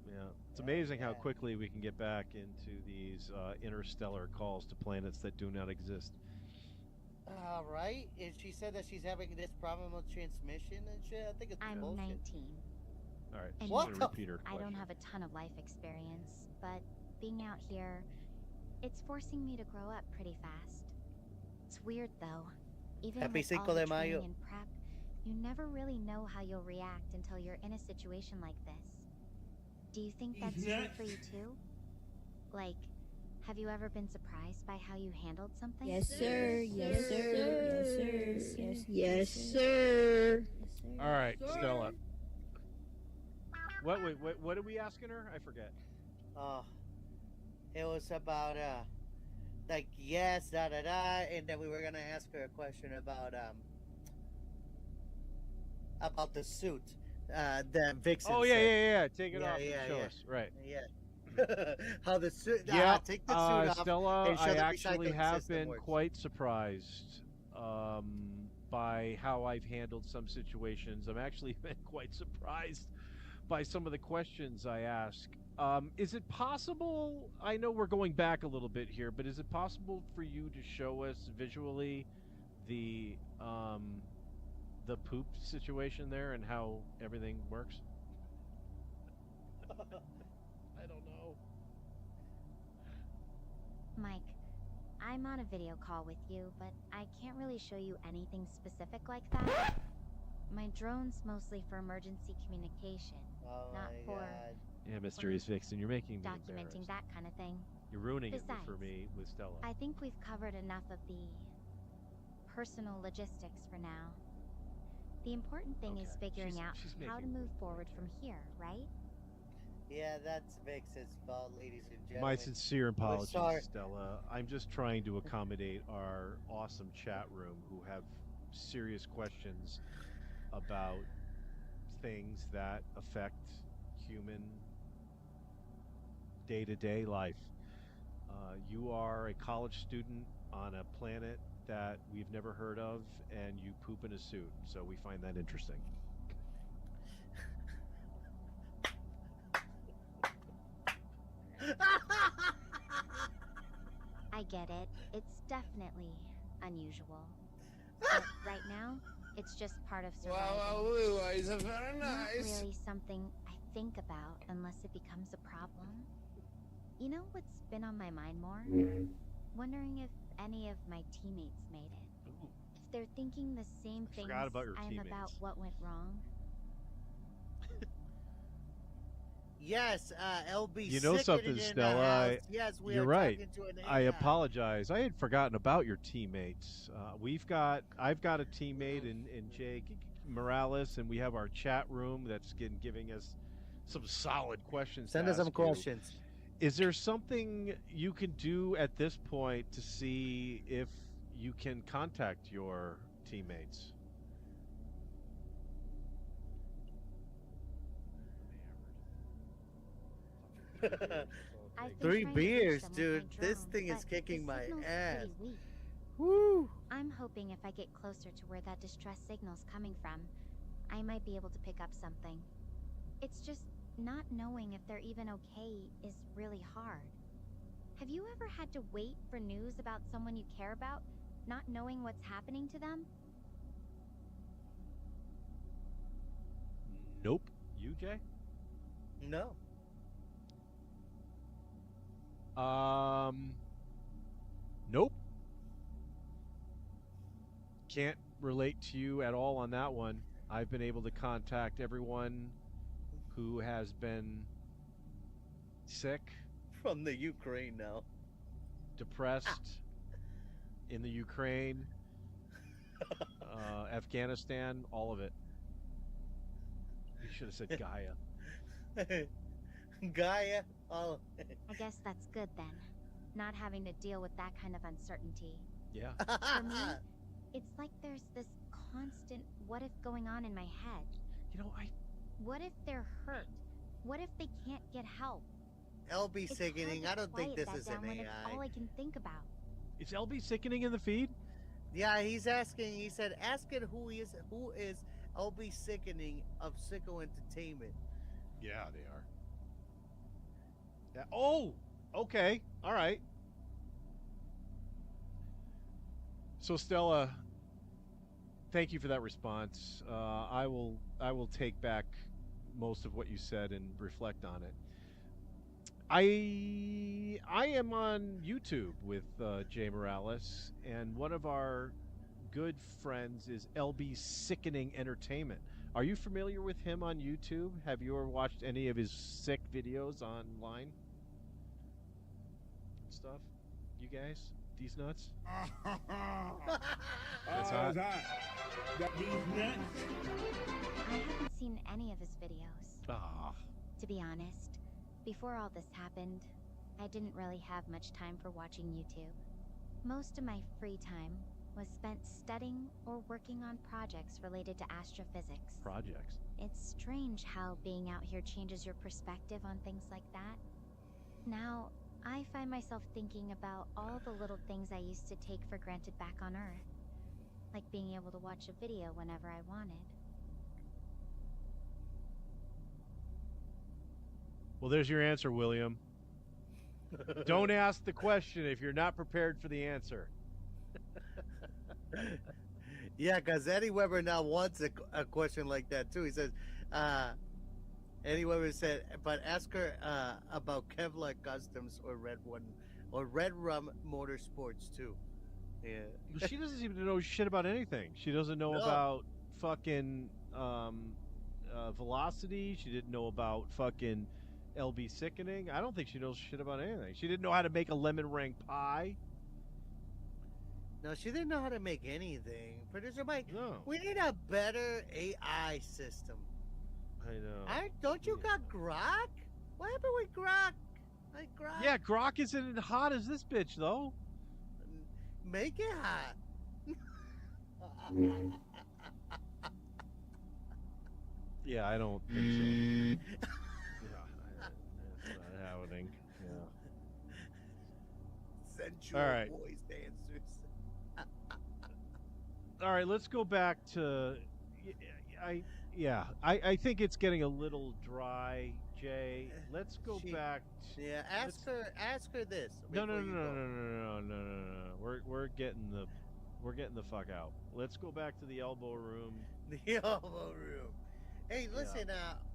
Yeah, it's Oh, amazing how yeah. quickly we can get back into these interstellar calls to planets that do not exist. All right. And she said that she's having this problem with transmission and shit. I think it's I'm bullshit. 19. All right, And she's What gonna the- repeat her I don't question. have a ton of life experience, but being out here, it's forcing me to grow up pretty fast. It's weird though. Even Happy with Cinco all the de Mayo. training and prep, you never really know how you'll react until you're in a situation like this. Do you think that's true for you too? Like, have you ever been surprised by how you handled something? Yes, sir. Yes, sir. Yes, sir. Yes, sir. All right, Stella. What are we asking her? I forget. Oh, it was about like yes, da da da, and then we were gonna ask her a question about the suit, that Vixen. Oh yeah. Take it Yeah, off and yeah, show yeah. us. Right. Yeah. How the suit? Yeah, take the suit off. Stella, and show I the actually recycling have system been works. quite surprised by how I've handled some situations. I've actually been quite surprised by some of the questions I ask. Is it possible? I know we're going back a little bit here, but is it possible for you to show us visually the the poop situation there and how everything works? I don't know. Mike, I'm on a video call with you, but I can't really show you anything specific like that. My drone's mostly for emergency communication, Oh not my for god. Yeah, Mysterious Vixen, you're making me documenting embarrassed. that kind of thing. You're ruining it Besides, for me with Stella. I think we've covered enough of the personal logistics for now. The important thing is Okay. figuring out She's how to making a move good point forward here. from here, right? Yeah, that's Vix's fault, ladies and gentlemen. My sincere apologies, sorry. Stella. I'm just trying to accommodate our awesome chat room who have serious questions about things that affect human day-to-day life. You are a college student on a planet that we've never heard of, and you poop in a suit, so we find that interesting. I get it. It's definitely unusual. But right now, it's just part of surviving. Wow, is very Not nice. really something I think about unless it becomes a problem. You know what's been on my mind more? Wondering if any of my teammates made it. Ooh. If they're thinking the same I things forgot about your I'm about teammates. what went wrong. Yes, LB. You know Sickening something, in the Stella, house. Yes, we you're are right. talking to an I AI. apologize. I had forgotten about your teammates. I've got a teammate in Jay Morales, and we have our chat room that's giving us some solid questions. Send to us some ask you. questions. Is there something you can do at this point to see if you can contact your teammates? I've been 3 trying to reach beers, them with dude. my This drone, thing is but kicking the my signal's ass. pretty weak. Woo! I'm hoping if I get closer to where that distress signal's coming from, I might be able to pick up something. It's just not knowing if they're even okay is really hard. Have you ever had to wait for news about someone you care about, not knowing what's happening to them? Nope. You, Jay? No. Nope. Can't relate to you at all on that one. I've been able to contact everyone who has been sick, From the Ukraine now. depressed, in the Ukraine, Afghanistan, all of it. You should have said Gaia. Gaia. Oh. I guess that's good then. Not having to deal with that kind of uncertainty. Yeah. For me, it's like there's this constant what if going on in my head. You know, What if they're hurt? What if they can't get help? LB It's sickening. hard I to don't think quiet this that is an down when it's all AI. I can think about. is LB sickening in the feed? Yeah, he's asking. He said, "Ask it who is LB sickening of Sicko Entertainment." Yeah, they are. Yeah. Oh, okay. All right. So Stella, thank you for that response. I will take back most of what you said and reflect on it. I am on YouTube with Jay Morales, and one of our good friends is LB Sickening Entertainment. Are you familiar with him on YouTube? Have you ever watched any of his sick videos online? Stuff? You guys? These nuts? That's hot. That these nuts? I haven't seen any of his videos. Ah. To be honest, before all this happened, I didn't really have much time for watching YouTube. Most of my free time was spent studying or working on projects related to astrophysics. Projects. It's strange how being out here changes your perspective on things like that. Now, I find myself thinking about all the little things I used to take for granted back on Earth. Like being able to watch a video whenever I wanted. Well, there's your answer, William. Don't ask the question if you're not prepared for the answer. Yeah, because Eddie Weber now wants a question like that too. He says, Eddie Weber said, but ask her about Kevlar Customs or Red Rum Motorsports too. Yeah. She doesn't seem to know shit about anything. She doesn't know No. about fucking velocity. She didn't know about fucking LB sickening. I don't think she knows shit about anything. She didn't know how to make a lemon meringue pie. No, she didn't know how to make anything. Producer Mike, No. we need a better AI system. I know. Don't you got Grok? What happened with Grok? Like Grok? Yeah, Grok isn't as hot as this bitch though. Make it hot. Yeah, I don't think so. Yeah, that's not happening. Yeah. Sensual All right. voice dancers. All right, let's go back to. I think it's getting a little dry, Jay. Let's go back. Yeah, ask her this. No. before you go. We're getting the fuck out. Let's go back to the elbow room. The elbow room. Hey, listen.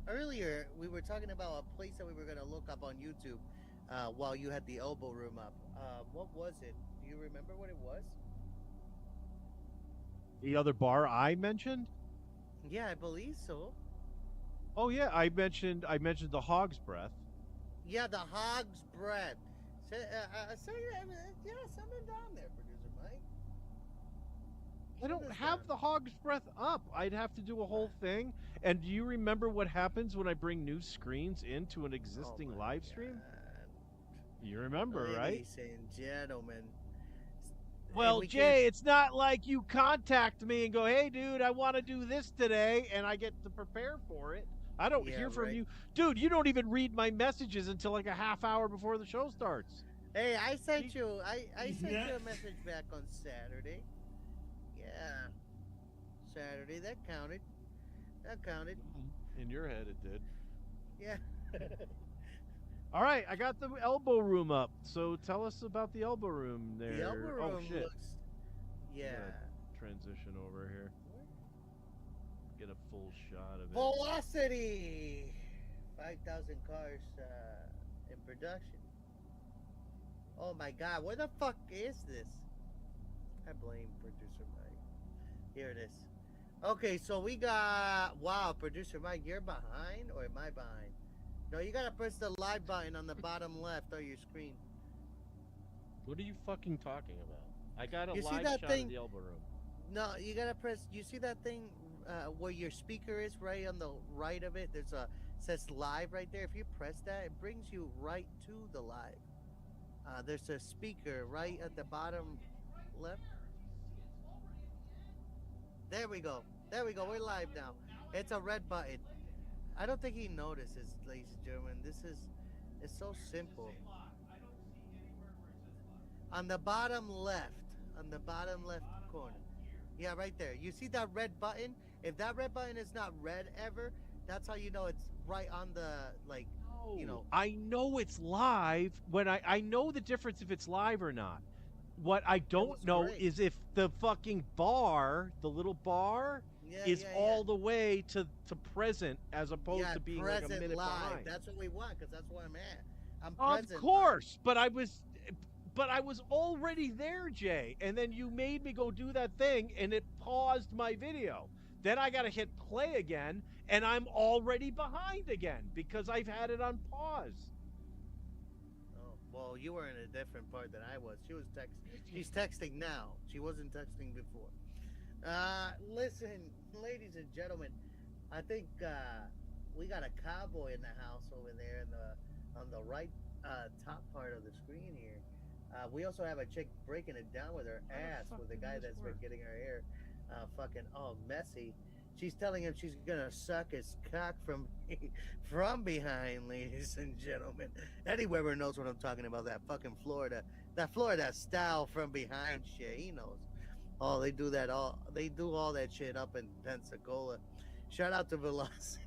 Earlier we were talking about a place that we were gonna look up on YouTube, while you had the elbow room up. What was it? Do you remember what it was? The other bar I mentioned? Yeah, I believe so. Oh yeah, I mentioned the Hog's Breath. Yeah, the Hog's Breath. Say, yeah, something down there, producer Mike. I don't have the Hog's Breath up. I'd have to do a whole thing. And do you remember what happens when I bring new screens into an existing live stream? You remember, right? Ladies and gentlemen. Well, we Jay, it's not like you contact me and go, "Hey, dude, I want to do this today," and I get to prepare for it. I don't hear from you. Dude, you don't even read my messages until like a half hour before the show starts. Hey, I sent you I sent you a message back on Saturday. Yeah. Saturday, that counted. That counted. In your head it did. Yeah. All right, I got the elbow room up. So tell us about the elbow room there. The elbow room oh shit. looks yeah. Transition over here. Get a full shot of it. Velocity. 5,000 cars in production. Oh my god, where the fuck is this? I blame producer Mike. Here it is. Okay, so we got producer Mike, you're behind or am I behind? No, you gotta press the live button on the bottom left of your screen. What are you fucking talking about? I got a You see live that shot thing? of the elbow room. No, you gotta press. You see that thing where your speaker is right on the right of it? There's a says live right there. If you press that, it brings you right to the live. There's a speaker right at the bottom left. There we go. There we go. We're live now. It's a red button. I don't think he notices, ladies and gentlemen. It's so simple. On the bottom left. On the bottom left corner. Yeah, right there. You see that red button? If that red button is not red ever, that's how you know it's right on the, like, you know. I know it's live when I know the difference if it's live or not. What I don't know is if the fucking bar, the little bar, is all the way to present as opposed to being like a minute live. behind. That's what we want because that's where I'm at. I'm present. Of course, but I was already there, Jay, and then you made me go do that thing, and it paused my video. Then I got to hit play again, and I'm already behind again because I've had it on pause. Oh, well, you were in a different part than I was. She's texting now. She wasn't texting before. Listen, ladies and gentlemen, I think we got a cowboy in the house over there on the right top part of the screen here. We also have a chick breaking it down with her ass with a guy that's been getting her hair fucking all messy. She's telling him she's gonna suck his cock from behind, ladies and gentlemen. Eddie Weber knows what I'm talking about. That fucking Florida style from behind shit. He knows. Oh, they do all that shit up in Pensacola. Shout out to Velocity.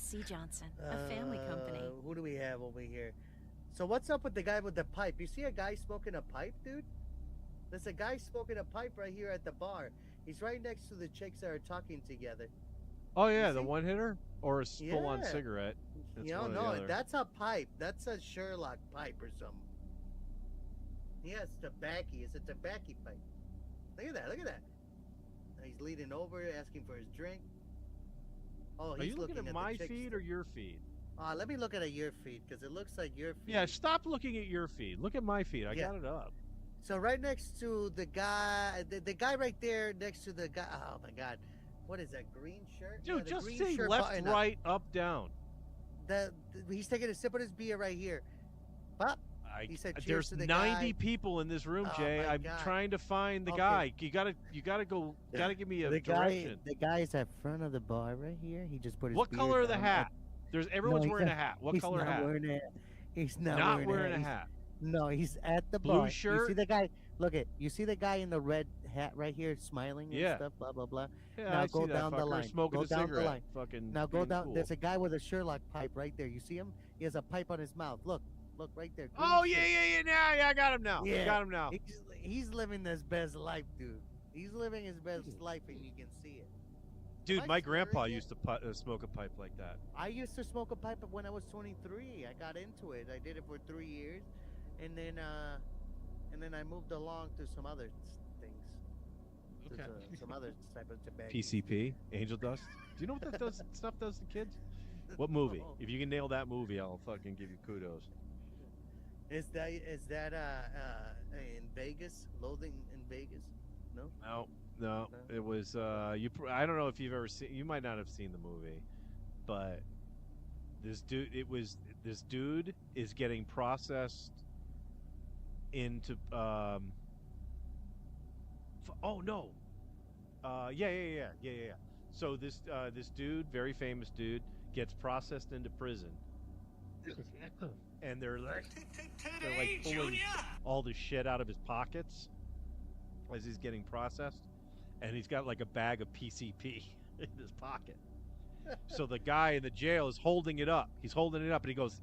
C. Johnson, a family company. Who do we have over here? So what's up with the guy with the pipe? You see a guy smoking a pipe, dude? There's a guy smoking a pipe right here at the bar. He's right next to the chicks that are talking together. Oh yeah, the see? one hitter or a full-on Yeah. cigarette. That's You one don't or the know. other. That's a pipe. That's a Sherlock pipe or something. Yeah, it's tobacco. It's a tobacco pipe. Look at that. Look at that. He's leaning over, asking for his drink. Oh, Are he's you looking at the my chicks feed too. or your feed? Let me look at your feed because it looks like your feed. Yeah, stop looking at your feed. Look at my feed. I got it up. So right next to the guy, the guy right there next to the guy. Oh my God, what is that green shirt? Dude, the just green say shirt left, button up. right, up, down. He's taking a sip of his beer right here. Pop. He said, "Cheers There's to the 90 guy." people in this room, Oh, Jay. my I'm God. trying to find the Okay. guy. You gotta go. Gotta give me a direction. The guy is at front of the bar right here. He just put his. What beer color of the down. hat? Everyone's he's wearing not- a hat. What he's color not hat? Wearing a, he's Not wearing a He's- hat. No, he's at the Blue bar. You shirt? see the guy? Look at. You see the guy in the red hat right here, smiling and Yeah. stuff. Blah blah blah. Yeah, Now I go see that down the fucker line. smoking Go a down the cigarette. line. Fucking Now go being down. cool. There's a guy with a Sherlock pipe right there. You see him? He has a pipe on his mouth. Look right there. Green Oh shirt. yeah. Now, yeah, I got him now. Yeah. Got him now. He's living his best life, dude. He's living his best life, and you can see it. Dude, I my grandpa swearing it? used to smoke a pipe like that. I used to smoke a pipe when I was 23. I got into it. I did it for 3 years, and then I moved along to some other things. Okay. Some other type of tobacco. PCP, angel dust. Do you know what that stuff does to kids? What movie? No. If you can nail that movie, I'll fucking give you kudos. Is that in Vegas? Loathing in Vegas? No. No, No? it was I don't know if you've ever seen. You might not have seen the movie, but this dude is getting processed into oh no, yeah. So this dude, very famous dude, gets processed into prison, and they're like pulling all the shit out of his pockets as he's getting processed, and he's got like a bag of PCP in his pocket. So the guy in the jail is holding it up. He's holding it up, and he goes,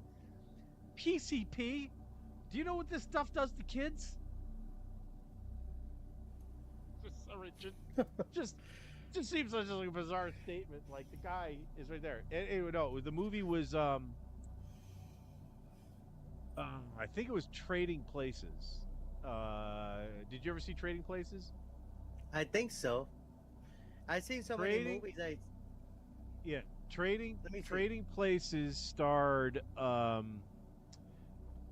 "PCP? Do you know what this stuff does to kids?" Just seems like a bizarre statement. Like the guy is right there. Anyway, no, the movie was I think it was Trading Places. Did you ever see Trading Places? I think so. I've seen so many movies. Yeah, Trading Let me see. Trading Places starred Dan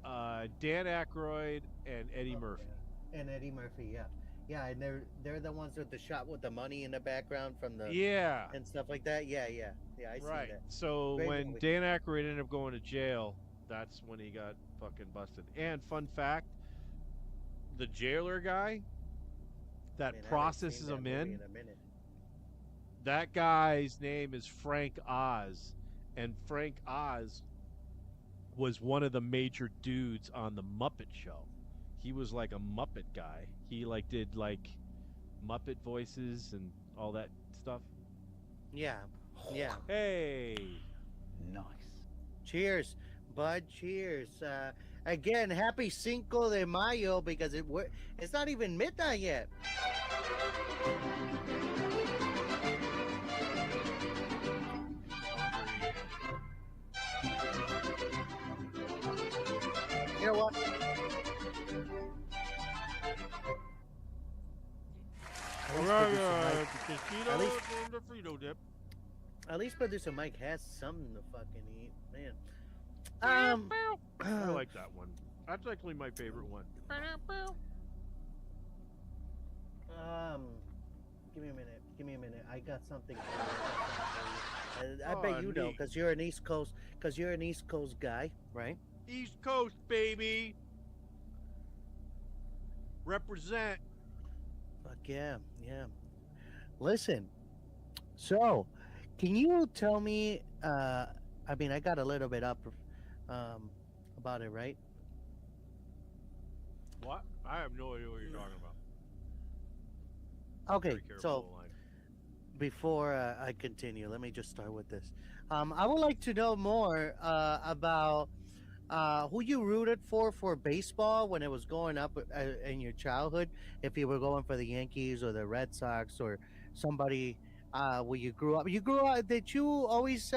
Aykroyd and Eddie Murphy. And Eddie Murphy, yeah. Yeah, and they're the ones with the shot with the money in the background from the Yeah. and stuff like that. Yeah, I see Right. that. So Great when movie. Dan Aykroyd ended up going to jail, that's when he got fucking busted. And fun fact, the jailer guy that Man, I haven't processes seen that him movie in, a minute. that guy's name is Frank Oz, and Frank Oz was one of the major dudes on the Muppet Show. He was like a Muppet guy. He like did like Muppet voices and all that stuff. Yeah. Hey, Nice. Cheers, bud. Cheers. Again, happy Cinco de Mayo because it's not even midnight yet. You know what? At least- the Frito dip. At least producer Mike has something to fucking eat, man. I like that one. That's actually my favorite one. Give me a minute. I got something. I bet you know, neat. because you're an East Coast guy, right? East Coast, baby. Represent. Fuck yeah. Listen, so can you tell me? I mean, I got a little bit up about it, right? What? I have no idea what you're talking about. Okay, Very careful so with the line. before I continue, let me just start with this. I would like to know more about who you rooted for baseball when it was going up in your childhood. If you were going for the Yankees or the Red Sox or somebody where you grew up. You grew up. Did you always?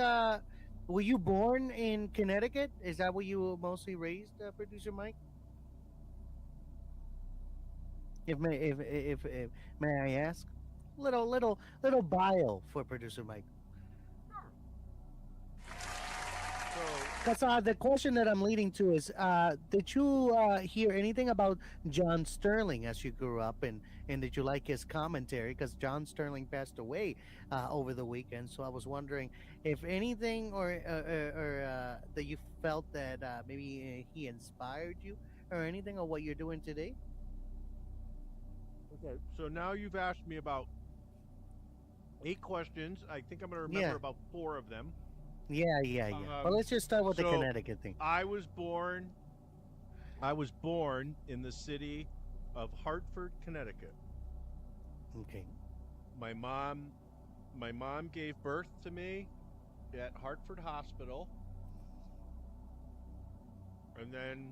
Were you born in Connecticut? Is that where you were mostly raised, producer Mike? If may I ask? Little bio for producer Mike. So Because the question that I'm leading to is, did you hear anything about John Sterling as you grew up, and did you like his commentary? Because John Sterling passed away over the weekend, so I was wondering if anything or that you felt that maybe he inspired you or anything of what you're doing today. okay, so now you've asked me about 8 questions. I think I'm going to remember Yeah, about 4 of them. yeah. Well, let's just start with the So Connecticut thing. I was born. I was born in the city of Hartford, Connecticut. Okay. My mom, my mom gave birth to me at Hartford Hospital, and then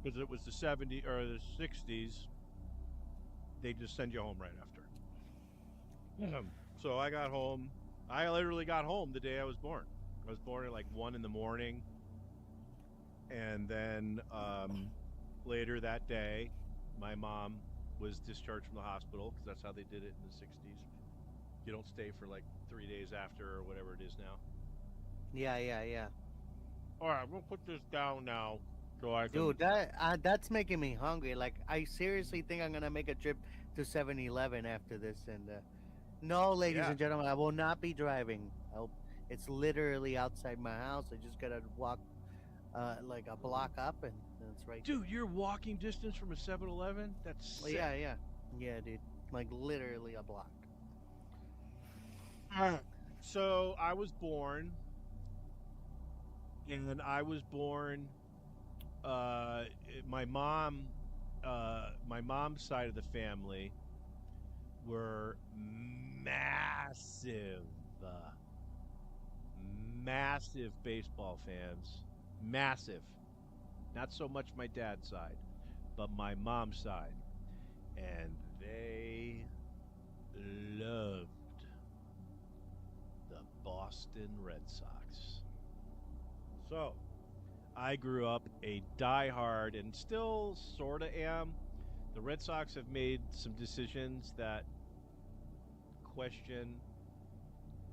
because it was the '70s or the '60s, they just send you home right after. So I got home. I literally got home the day I was born. I was born at like 1 in the morning, and then later that day, my mom was discharged from the hospital because that's how they did it in the '60s. You don't stay for like 3 days after or whatever it is now. Yeah. All right, we'll put this down now so I can. Dude, that's making me hungry. Like, I seriously think I'm gonna make a trip to 7-Eleven after this. And no, ladies Yeah. and gentlemen, I will not be driving. It's literally outside my house. I just gotta walk like a block up, and it's right Dude, you're walking distance from a 7-Eleven? That's there. sick. Yeah, dude. Like literally a block. So I was born, and I was born. My mom, my mom's side of the family were massive, massive baseball fans. Massive. Not so much my dad's side, but my mom's side, and they loved the Boston Red Sox. So, I grew up a diehard and still sort of am. The Red Sox have made some decisions that question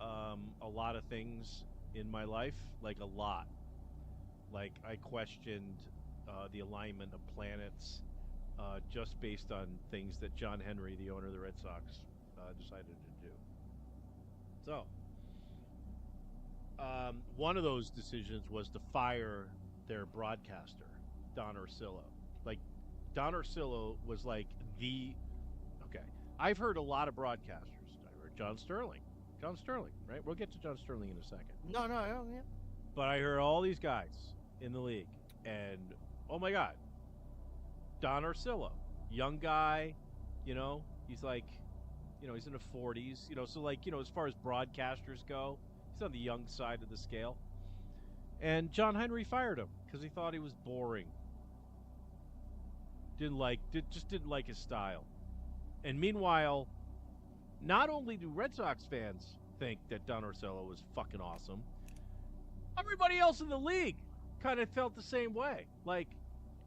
a lot of things in my life, like a lot. Like, I questioned the alignment of planets just based on things that John Henry, the owner of the Red Sox, decided to do. So, one of those decisions was to fire their broadcaster, Don Orsillo. Like, Don Orsillo was like the. Okay, I've heard a lot of broadcasters. I heard John Sterling, right? We'll get to John Sterling in a second. No, yeah. But I heard all these guys in the league, and oh my God, Don Orsillo, young guy, he's like, he's in the 40s, so like, as far as broadcasters go, he's on the young side of the scale. And John Henry fired him because he thought he was boring. Just didn't like his style. And meanwhile, not only do Red Sox fans think that Don Orsillo was fucking awesome, everybody else in the league kind of felt the same way. Like,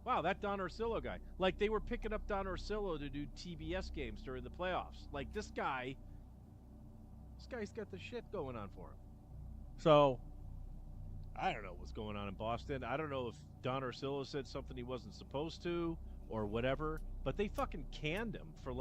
wow, that Don Orsillo guy. Like, they were picking up Don Orsillo to do TBS games during the playoffs. Like, this guy's got the shit going on for him. So, I don't know what's going on in Boston. I don't know if Don Orsillo said something he wasn't supposed to or whatever, but they fucking canned him for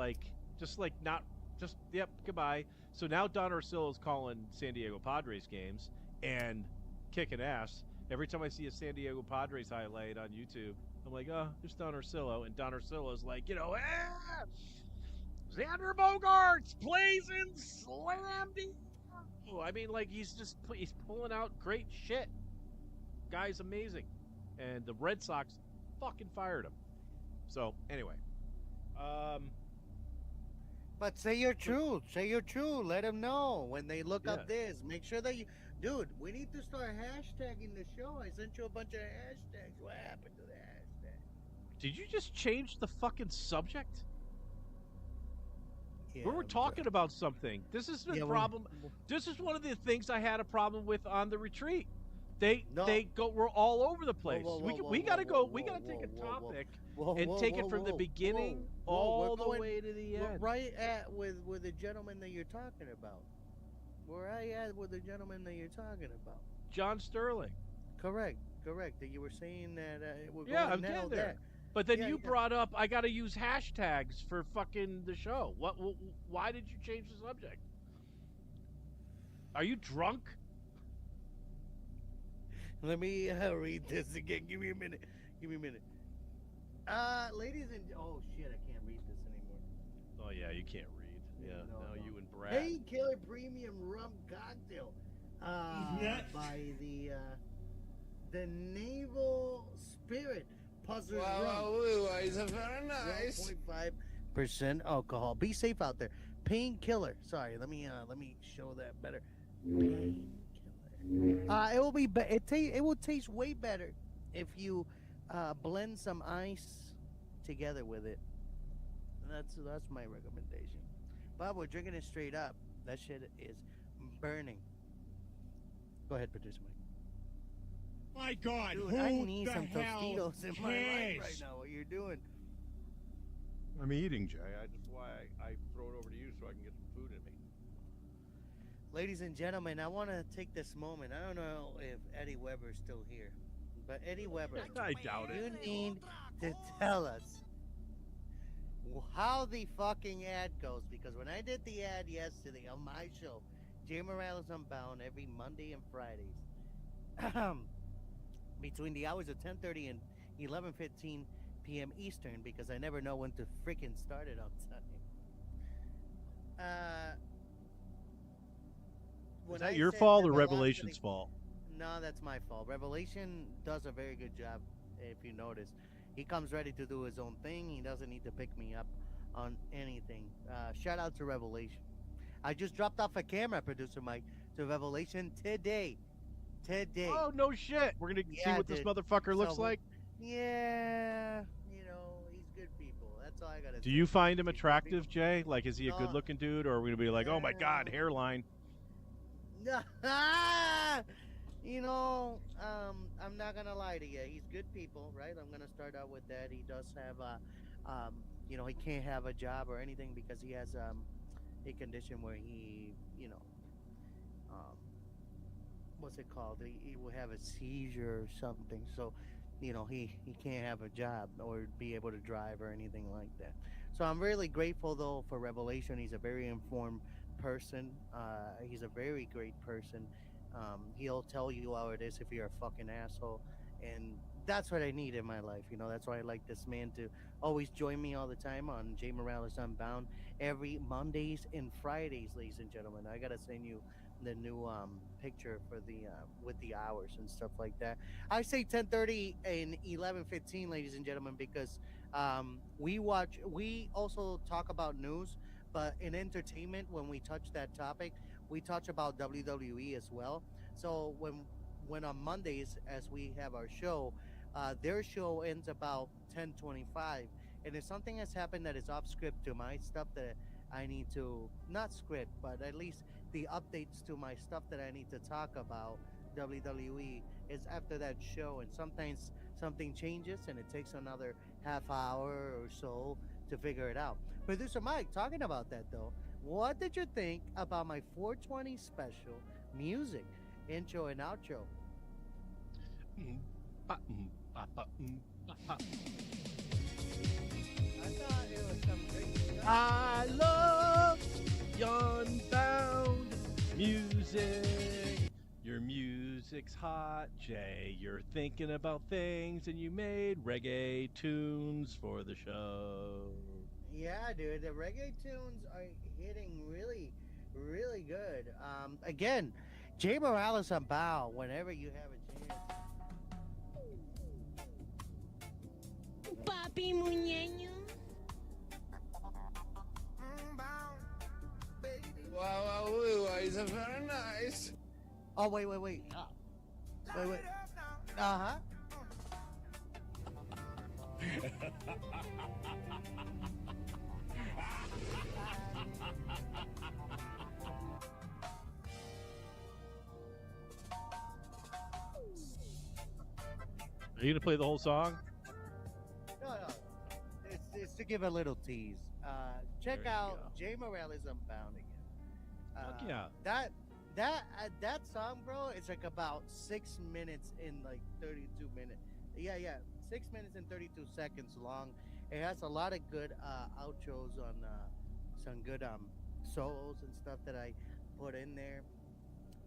yep, goodbye. So now Don Orsillo's calling San Diego Padres games and kicking ass. Every time I see a San Diego Padres highlight on YouTube, I'm like, oh, there's Don Orsillo. And Don Orsillo's like, Xander Bogaerts plays in Slam Dunk. I mean, like, he's pulling out great shit. Guy's amazing. And the Red Sox fucking fired him. So, anyway. But say your truth. Say your truth. Let them know when they look Yeah. up this. Make sure that you, dude. We need to start hashtagging the show. I sent you a bunch of hashtags. What happened to the hashtag? Did you just change the fucking subject? Yeah, We were talking about something. This is the Yeah, problem. This is one of the things I had a problem with on the retreat. No. We're all over the place. whoa, whoa, We whoa, gotta whoa, go. We gotta whoa, take a whoa, whoa, topic Whoa, and whoa, take it whoa, from the whoa, beginning whoa, all we're the going- way to the We're end. right at with the gentleman that you're talking about. Where I at with the gentleman that you're talking about. John Sterling. Correct. That you were saying that we're Yeah, going I'm now getting there. that. But then Yeah, you yeah. brought up I got to use hashtags for fucking the show. Why did you change the subject? Are you drunk? Let me read this again. Give me a minute. Ladies and oh shit, I can't read this anymore. Oh yeah, you can't read. Yeah, No, now no. you and Brad. Painkiller Premium Rum Cocktail. nuts. By the Naval Spirit Puzzers Rum. it's very nice. 1.5% alcohol. Be safe out there. Painkiller. Sorry, let me show that better. Painkiller. It will be. It will taste way better if you blend some ice together with it. That's my recommendation. But we're drinking it straight up. That shit is burning. Go ahead, producer Mike. My God, Dude, who I need the some hell Tostitos in my life right cares? now. What you're doing? I'm eating, Jay. That's why I throw it over to you so I can get some food in me. Ladies and gentlemen, I want to take this moment. I don't know if Eddie Weber's still here, but Eddie Weber, I doubt you it. need to tell us how the fucking ad goes, because when I did the ad yesterday on my show, Jay Morales Unbound, every Monday and Fridays, between the hours of 10:30 and 11:15 p.m. Eastern, because I never know when to freaking start it on time. Is that your fault or Revelation's fault? No, that's my fault. Revelation does a very good job, if you notice. He comes ready to do his own thing. He doesn't need to pick me up on anything. Shout out to Revelation. I just dropped off a camera, producer Mike, to Revelation today. Oh, no shit. We're going to see what this dude. motherfucker looks So, like? Yeah, he's good people. That's all I gotta say. Do you find him He's good attractive, people. Jay? Like, is he a No. good-looking dude, or are we going to be like, oh my God, hairline? I'm not gonna lie to you. He's good people, right? I'm gonna start out with that. He does have he can't have a job or anything because he has a condition where he, what's it called? He will have a seizure or something. So, he can't have a job or be able to drive or anything like that. So I'm really grateful though for Revelation. He's a very informed person. He's a very great person. He'll tell you how it is if you're a fucking asshole, and that's what I need in my life. That's why I like this man to always join me all the time on Jay Morales Unbound every Mondays and Fridays, ladies and gentlemen. I gotta send you the new picture for the with the hours and stuff like that. I say 10:30 and 11:15, ladies and gentlemen, because we also talk about news, but in entertainment, when we touch that topic, we touch about WWE as well. So when on Mondays, as we have our show, their show ends about 10:25, and if something has happened that is off script to my stuff that I need to not script, but at least the updates to my stuff that I need to talk about WWE is after that show, and sometimes something changes and it takes another half hour or so to figure it out. Producer Mike, talking about that though, what did you think about my 420 special music intro and outro? I thought it was some great stuff. I love Unbound music. Your music's hot, Jay. You're thinking about things and you made reggae tunes for the show. Yeah, dude, the reggae tunes are hitting really, really good. Again, Jay Morales Unbound, whenever you have a chance. Papi muñeño. Unbound. Oh, wait. Wait. Uh-huh. Are you gonna play the whole song? No. It's to give a little tease. Check There you out go. Jay Morales Unbound again. Fuck yeah. That song, bro, it's like about 6 minutes in like 32 minutes. Yeah. 6 minutes and 32 seconds long. It has a lot of good outros on some good solos and stuff that I put in there.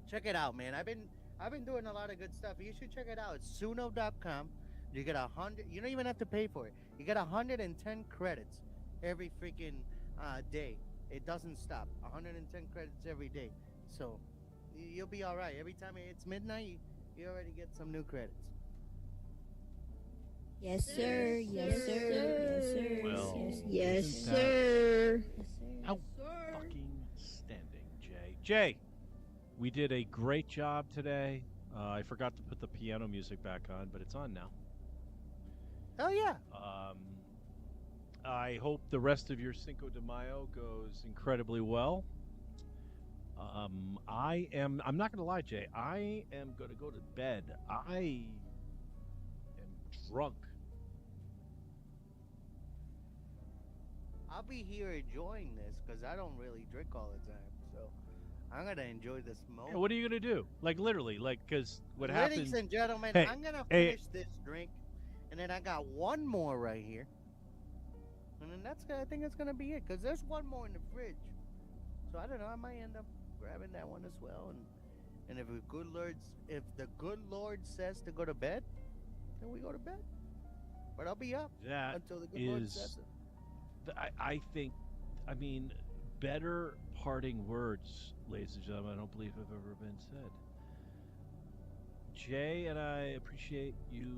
Check it out, man. I've been doing a lot of good stuff. You should check it out. It's suno.com. You get 100. You don't even have to pay for it. You get 110 credits every freaking day. It doesn't stop. 110 credits every day. So you'll be all right. Every time it's midnight, you already get some new credits. Yes, sir. Yes, sir. Yes, sir. Well, Yes, isn't that sir. fucking standing, Jay. Jay, we did a great job today. I forgot to put the piano music back on, but it's on now. Oh yeah. I hope the rest of your Cinco de Mayo goes incredibly well. I'm not gonna lie, Jay. I am gonna go to bed. I am drunk. I'll be here enjoying this because I don't really drink all the time. So I'm gonna enjoy this moment. Yeah, what are you gonna do? Like literally, like because what Ladies happens? and gentlemen, Hey, I'm gonna hey. finish this drink, and then I got one more right here, and then I think that's gonna be it because there's one more in the fridge. So I don't know. I might end up grabbing that one as well, and if the good Lord says to go to bed, then we go to bed. But I'll be up That until the good Lord is, says it. I think, I mean, better parting words, ladies and gentlemen, I don't believe have ever been said. Jay and I appreciate you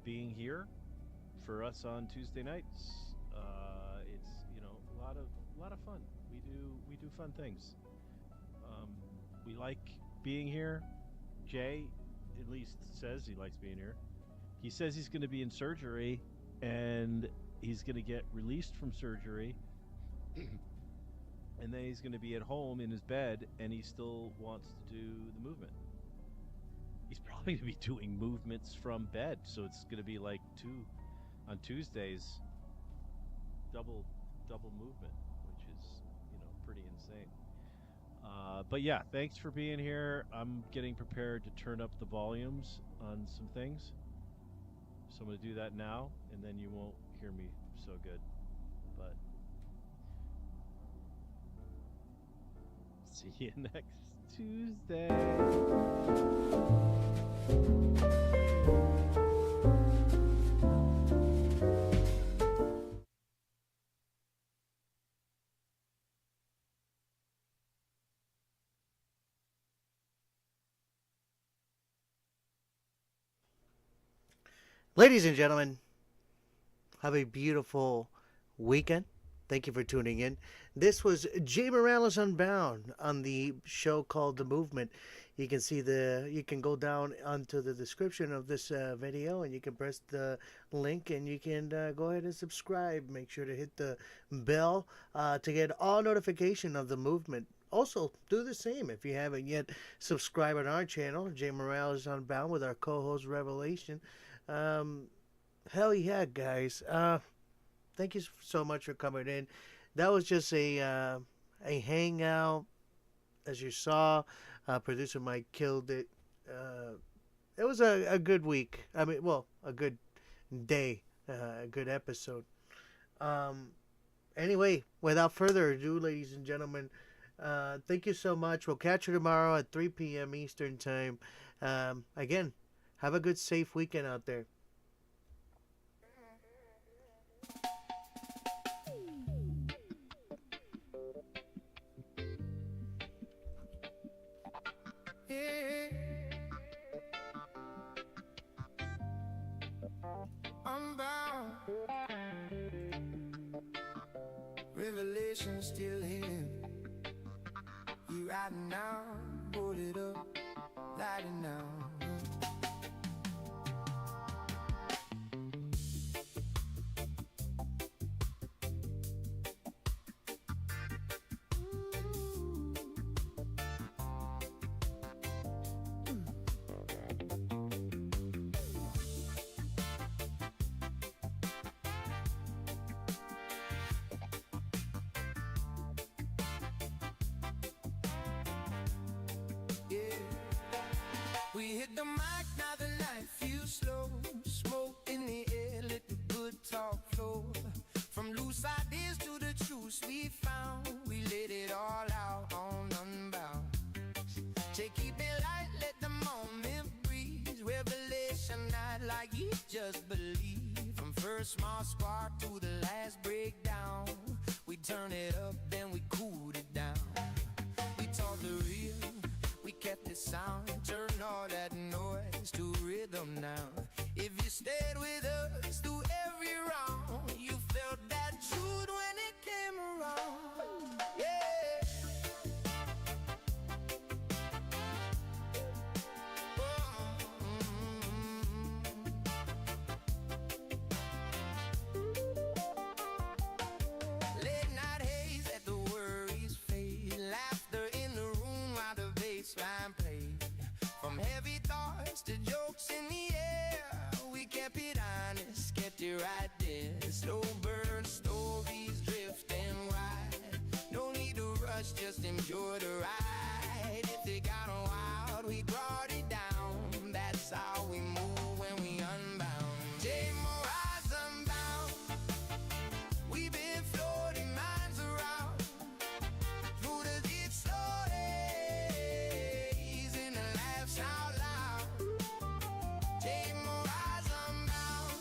being here for us on Tuesday nights. It's a lot of fun. We do fun things. We like being here. Jay, at least, says he likes being here. He says he's going to be in surgery, and he's going to get released from surgery, and then he's going to be at home in his bed, and he still wants to do the movement. He's probably going to be doing movements from bed, so it's going to be like on Tuesdays, double movement, which is pretty insane. But yeah, thanks for being here. I'm getting prepared to turn up the volumes on some things. So I'm going to do that now, and then you won't hear me so good. But see you next Tuesday. Ladies and gentlemen, have a beautiful weekend. Thank you for tuning in. This was Jay Morales Unbound on the show called The Movement. You can go down onto the description of this video, and you can press the link, and you can go ahead and subscribe. Make sure to hit the bell to get all notification of the movement. Also, do the same if you haven't yet subscribed on our channel, Jay Morales Unbound, with our co-host Revelation. Hell yeah, guys. Thank you so much for coming in. That was just a hangout. As you saw, producer Mike killed it. It was a good week. I mean, well, a good day, a good episode. Anyway, without further ado, ladies and gentlemen, thank you so much. We'll catch you tomorrow at 3 p.m. Eastern Time. Again, have a good, safe weekend out there. Unbound. Revelation still here. You right now. Hold it up, light it now. We hit the mic, now the night feels slow. Smoke in the air, let the good talk flow. From loose ideas to the truths we found, we let it all out on Unbound. Say keep it light, let the moment breeze. Revelation night like you just believe. From first small spark to the last breakdown, we turn it up, then we cooled it down. We taught the real, we kept it sound. Turn all that noise to rhythm now. If you stayed with us through every round, you felt that truth when it came around. Yeah. Late night haze, let the worries fade. Laughter in the room while the bass line plays. From heavy thoughts to jokes in the air, we kept it honest, kept it right there. Slow burn stories drifting wide. No need to rush, just enjoy the ride. If they got wild, we brought it down. That's how we move when we unbound. J-Mo's unbound. We've been floating minds around through the deep slow days and the laughs out loud. J-Mo's unbound.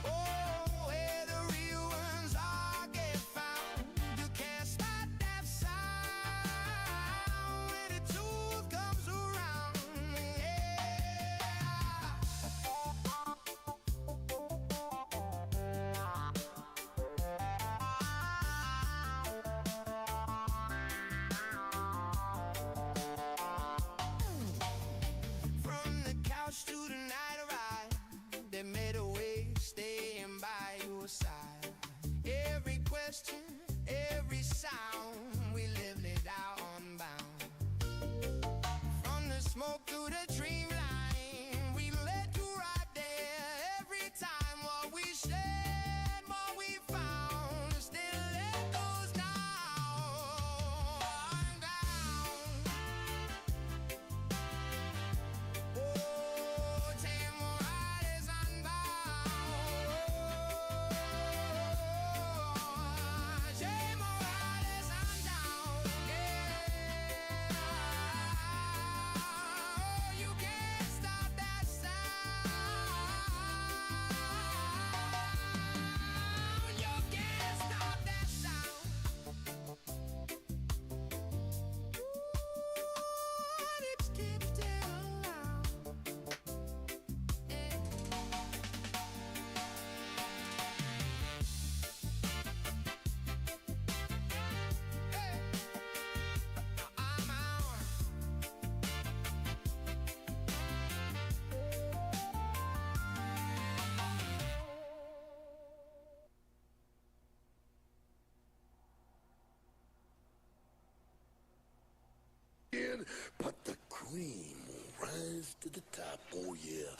Oh, where the real ones all get found. You can't stop that sound when the truth comes around. From the couch to the night ride, they made a way, staying by your side. Every question, every sound, we lived it out unbound. From the smoke to the dream line, we let you right there. Every time what we shared, what we found, still echoes now. Unbound. Oh, J-Mo is unbound. J-Mo is unbound. Yeah. Oh, you can't stop that sound. You can't stop that sound. Ooh, it's kept it alive. I'm out. But the cream will rise to the top, oh yeah.